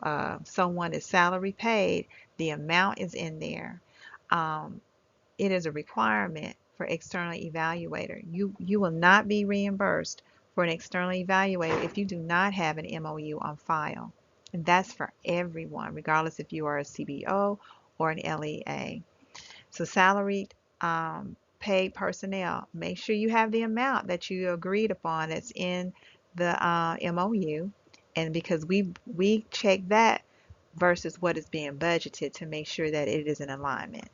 someone is salary paid, the amount is in there. Um, it is a requirement for external evaluator. You will not be reimbursed for an external evaluator if you do not have an MOU on file. And that's for everyone, regardless if you are a CBO or an LEA. So salaried paid personnel, make sure you have the amount that you agreed upon that's in the MOU. And because we check that versus what is being budgeted to make sure that it is in alignment.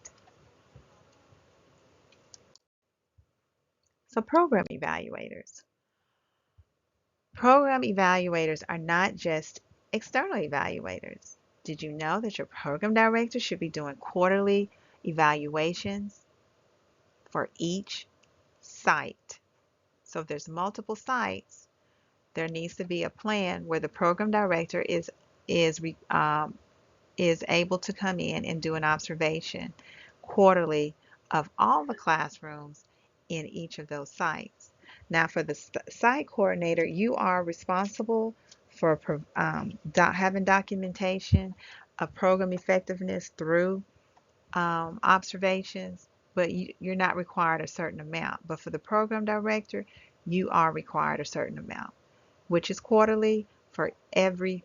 So program evaluators. Program evaluators are not just external evaluators. Did you know that your program director should be doing quarterly evaluations for each site? So if there's multiple sites, there needs to be a plan where the program director is is able to come in and do an observation quarterly of all the classrooms in each of those sites. Now, for the site coordinator, you are responsible for having documentation of program effectiveness through observations, but you're not required a certain amount. But for the program director, you are required a certain amount, which is quarterly for every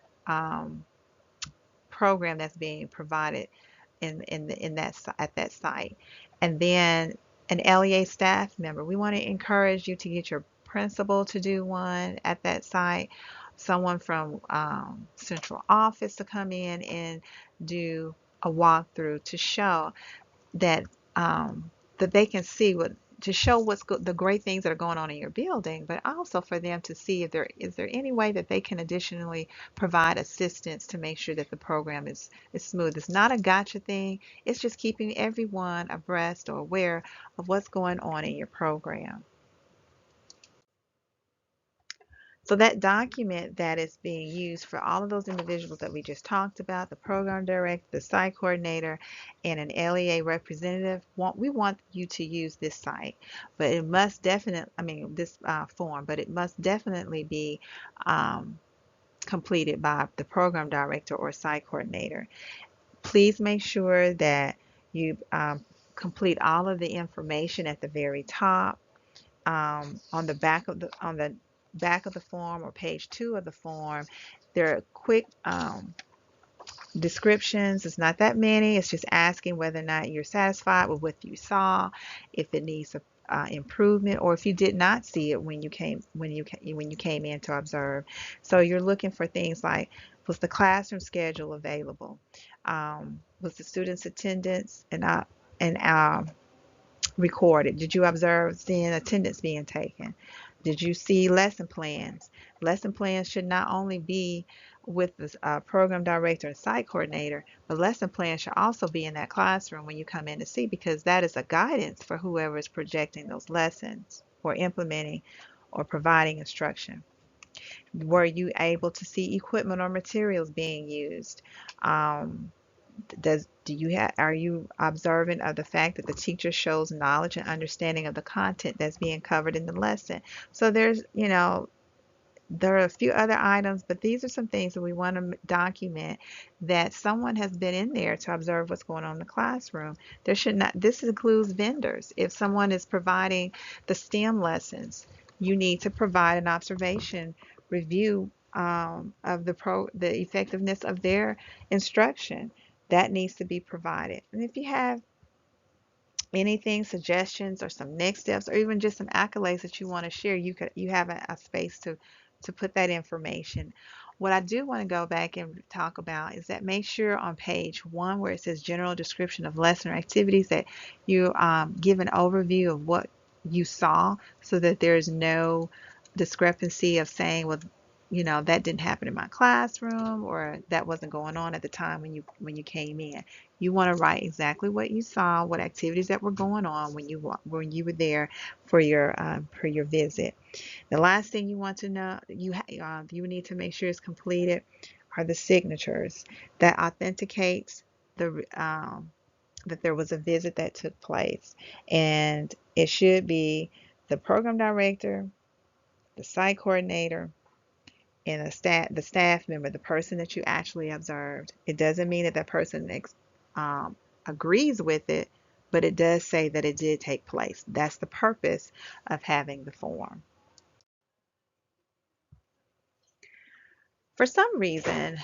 program that's being provided in that at that site. And then an LEA staff member, we want to encourage you to get your principal to do one at that site, someone from central office to come in and do a walkthrough to show that that they can see what to show the great things that are going on in your building, but also for them to see if there is there any way that they can additionally provide assistance to make sure that the program is smooth. It's not a gotcha thing. It's just keeping everyone abreast or aware of what's going on in your program. So that document that is being used for all of those individuals that we just talked about, the program director, the site coordinator, and an LEA representative, we want you to use this site, but it must definitely, I mean, this form, but it must definitely be completed by the program director or site coordinator. Please make sure that you complete all of the information at the very top on the back of the form or page 2 of the form. There are quick descriptions. It's not that many. It's just asking whether or not you're satisfied with what you saw, if it needs improvement, or if you did not see it when you came in to observe. So you're looking for things like, was the classroom schedule available? Was the students' attendance and recorded? Did you observe seeing attendance being taken? Did you see lesson plans? Lesson plans should not only be with the program director and site coordinator, but lesson plan should also be in that classroom when you come in to see, because that is a guidance for whoever is projecting those lessons or implementing or providing instruction. Were you able to see equipment or materials being used? Um, are you observant of the fact that the teacher shows knowledge and understanding of the content that's being covered in the lesson? So there are a few other items, but these are some things that we want to document, that someone has been in there to observe what's going on in the classroom. There should not, this includes vendors. If someone is providing the STEM lessons, you need to provide an observation review of the effectiveness of their instruction. That needs to be provided. And if you have anything, suggestions or some next steps, or even just some accolades that you want to share, you have a space to put that information. What I do want to go back and talk about is that make sure on page 1 where it says general description of lesson or activities that you give an overview of what you saw, so that there's no discrepancy of saying, well, that didn't happen in my classroom, or that wasn't going on at the time when you came in. You want to write exactly what you saw, what activities that were going on when you were there for your visit. The last thing you want to know, you need to make sure is completed, are the signatures that authenticates that there was a visit that took place, and it should be the program director, the site coordinator, and the staff member, the person that you actually observed. It doesn't mean that that person um, agrees with it, but it does say that it did take place. That's the purpose of having the form. For some reason,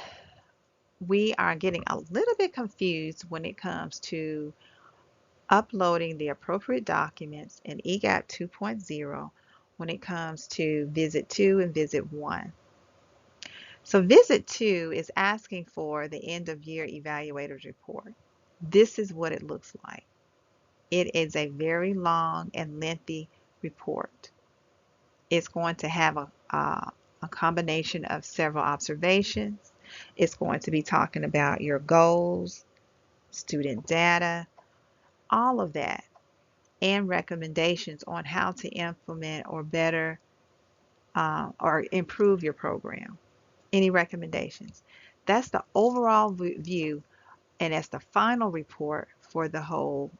we are getting a little bit confused when it comes to uploading the appropriate documents in EGAP 2.0 when it comes to Visit 2 and Visit 1. So Visit 2 is asking for the end of year evaluators report. This is what it looks like. It is a very long and lengthy report. It's going to have a combination of several observations. It's going to be talking about your goals, student data, all of that, and recommendations on how to implement or better or improve your program. Any recommendations? That's the overall view, and that's the final report for the whole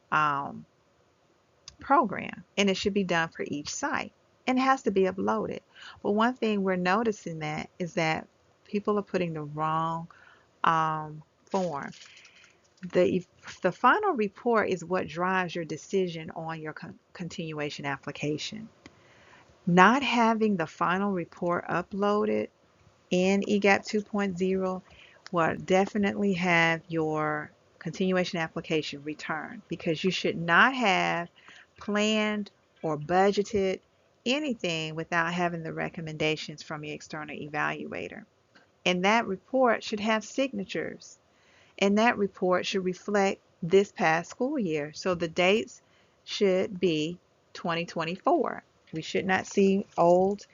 program, and it should be done for each site, and it has to be uploaded. But one thing we're noticing that is that people are putting the wrong form. The, the final report is what drives your decision on your continuation application. Not having the final report uploaded in EGAP 2.0 will definitely have your continuation application returned, because you should not have planned or budgeted anything without having the recommendations from your external evaluator. And that report should have signatures, and that report should reflect this past school year. So the dates should be 2024. We should not see old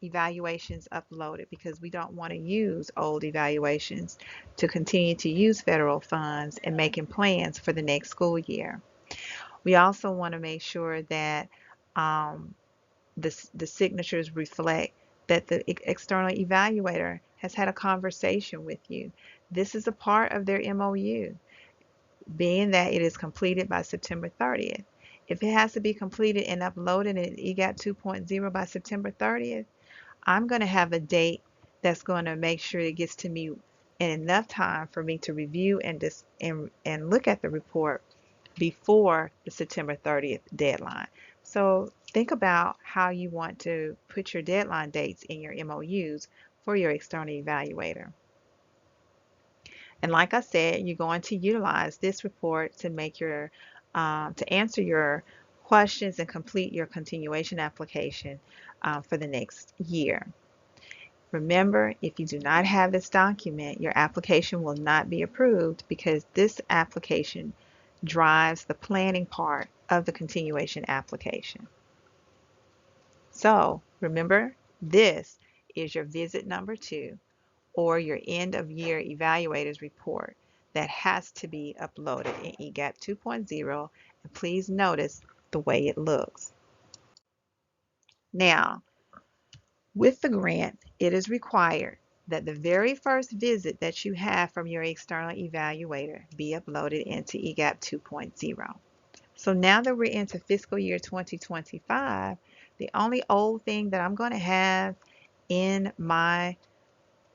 evaluations uploaded, because we don't want to use old evaluations to continue to use federal funds and making plans for the next school year. We also want to make sure that um, the signatures reflect that the external evaluator has had a conversation with you. This is a part of their MOU, being that it is completed by September 30th. If it has to be completed and uploaded in EGAP 2.0 by September 30th, I'm going to have a date that's going to make sure it gets to me in enough time for me to review and look at the report before the September 30th deadline. So think about how you want to put your deadline dates in your MOUs for your external evaluator. And like I said, you're going to utilize this report to to answer your questions and complete your continuation application for the next year. Remember, if you do not have this document, your application will not be approved, because this application drives the planning part of the continuation application. So remember, this is your visit number 2, or your end of year evaluators report that has to be uploaded in EGAP 2.0, and please notice the way it looks. Now, with the grant, it is required that the very first visit that you have from your external evaluator be uploaded into EGAP 2.0. So now that we're into fiscal year 2025, the only old thing that I'm going to have in my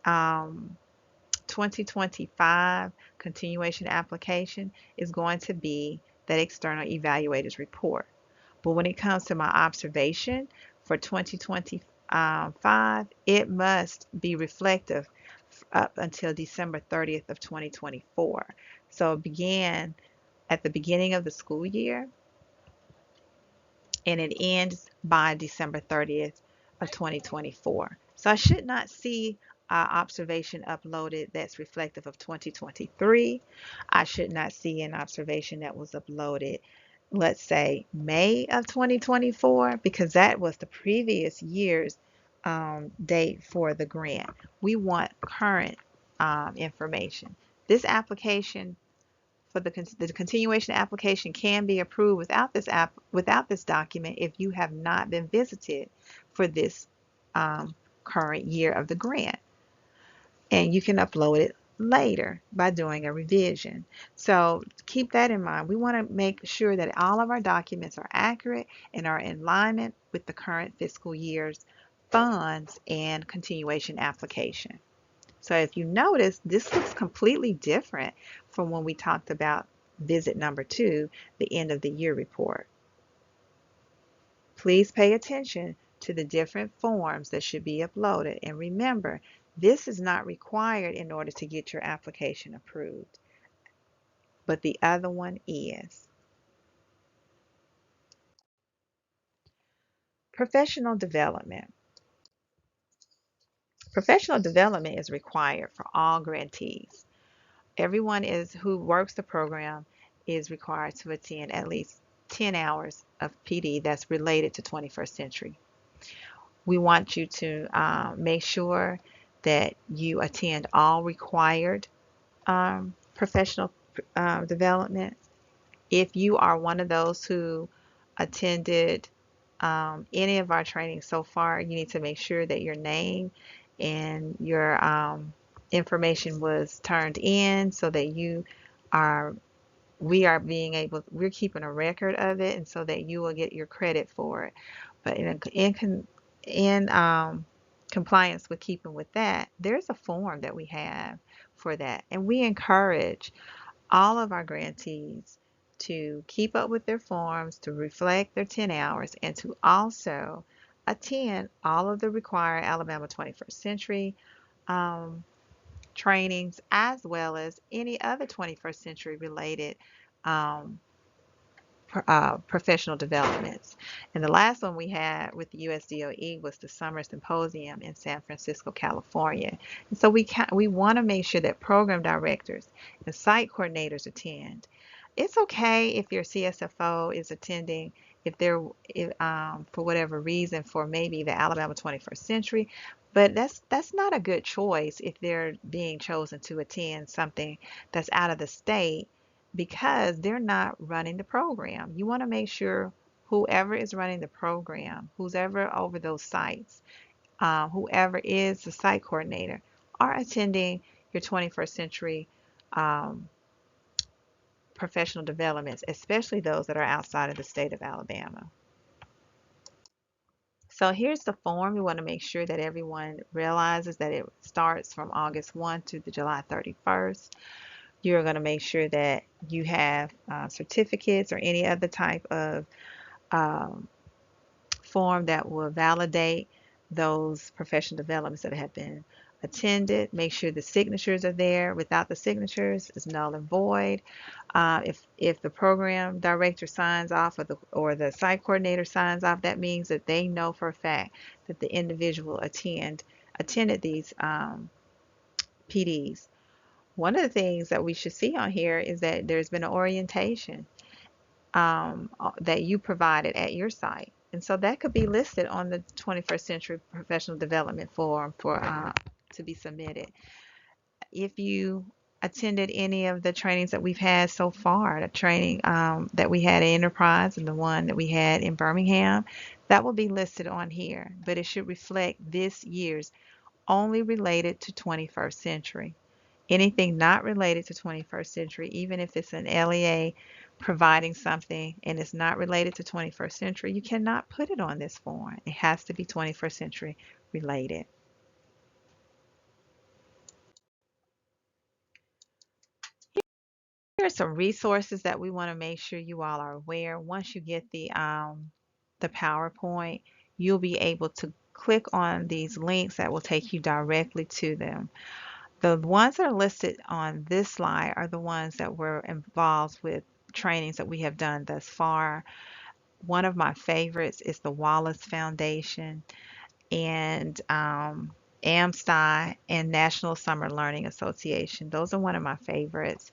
2025 continuation application is going to be that external evaluators report. But when it comes to my observation for 2025, it must be reflective up until December 30th of 2024. So it began at the beginning of the school year and it ends by December 30th of 2024. So I should not see observation uploaded that's reflective of 2023. I should not see an observation that was uploaded, let's say, May of 2024, because that was the previous year's date for the grant. We want current information. This application for the continuation application can be approved without this document if you have not been visited for this current year of the grant, and you can upload it later by doing a revision. So keep that in mind. We want to make sure that all of our documents are accurate and are in alignment with the current fiscal year's funds and continuation application. So if you notice, this looks completely different from when we talked about visit number 2, the end of the year report. Please pay attention to the different forms that should be uploaded. And remember, this is not required in order to get your application approved, but the other one is. Professional development. Professional development is required for all grantees. Everyone who works the program is required to attend at least 10 hours of PD that's related to 21st century. We want you to make sure that you attend all required professional development. If you are one of those who attended any of our trainings so far, you need to make sure that your name and your information was turned in so that we're keeping a record of it, and so that you will get your credit for it. But in compliance with keeping with that, there's a form that we have for that, and we encourage all of our grantees to keep up with their forms, to reflect their 10 hours, and to also attend all of the required Alabama 21st Century trainings, as well as any other 21st century related professional developments. And the last one we had with the USDOE was the Summer Symposium in San Francisco, California. And so we want to make sure that program directors and site coordinators attend. It's okay if your CSFO is attending, if they're for whatever reason, for maybe the Alabama 21st Century, but that's not a good choice if they're being chosen to attend something that's out of the state, because they're not running the program. You want to make sure whoever is running the program, who's ever over those sites, whoever is the site coordinator, are attending your 21st century professional developments, especially those that are outside of the state of Alabama. So here's the form. We want to make sure that everyone realizes that it starts from August 1 to the July 31st. You're going to make sure that you have certificates or any other type of form that will validate those professional developments that have been attended. Make sure the signatures are there. Without the signatures, it's null and void. If the program director signs off or the site coordinator signs off, that means that they know for a fact that the individual attended these PDs. One of the things that we should see on here is that there's been an orientation that you provided at your site. And so that could be listed on the 21st Century Professional Development Form to be submitted. If you attended any of the trainings that we've had so far, the training that we had at Enterprise and the one that we had in Birmingham, that will be listed on here, but it should reflect this year's only related to 21st century. Anything not related to 21st century, even if it's an LEA providing something and it's not related to 21st century, you cannot put it on this form. It has to be 21st century related. Here are some resources that we want to make sure you all are aware. Once you get the PowerPoint, you'll be able to click on these links that will take you directly to them. The ones that are listed on this slide are the ones that were involved with trainings that we have done thus far. One of my favorites is the Wallace Foundation and AMSTI and National Summer Learning Association. Those are one of my favorites.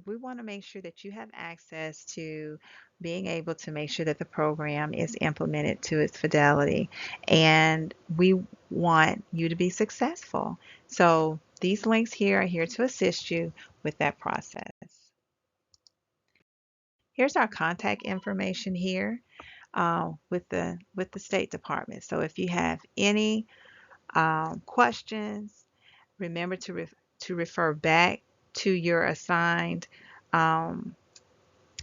We want to make sure that you have access to being able to make sure that the program is implemented to its fidelity. And we want you to be successful. So these links here are here to assist you with that process. Here's our contact information here with the State Department. So if you have any questions, remember to refer back to your assigned um,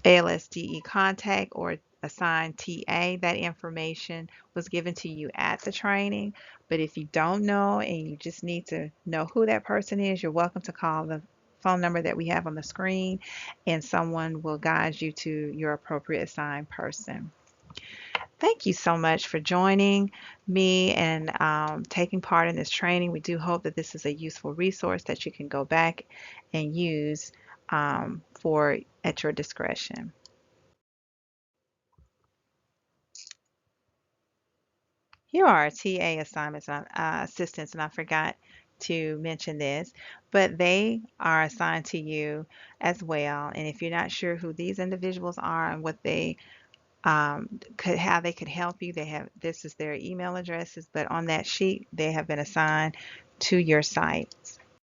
ALSDE contact or assigned TA. That information was given to you at the training. But if you don't know and you just need to know who that person is, you're welcome to call the phone number that we have on the screen and someone will guide you to your appropriate assigned person. Thank you so much for joining me and taking part in this training. We do hope that this is a useful resource that you can go back and use for at your discretion. Here are our TA assignments, assistants, and I forgot to mention this, but they are assigned to you as well. And if you're not sure who these individuals are and what they how they could help you, they have this is their email addresses, but on that sheet they have been assigned to your sites.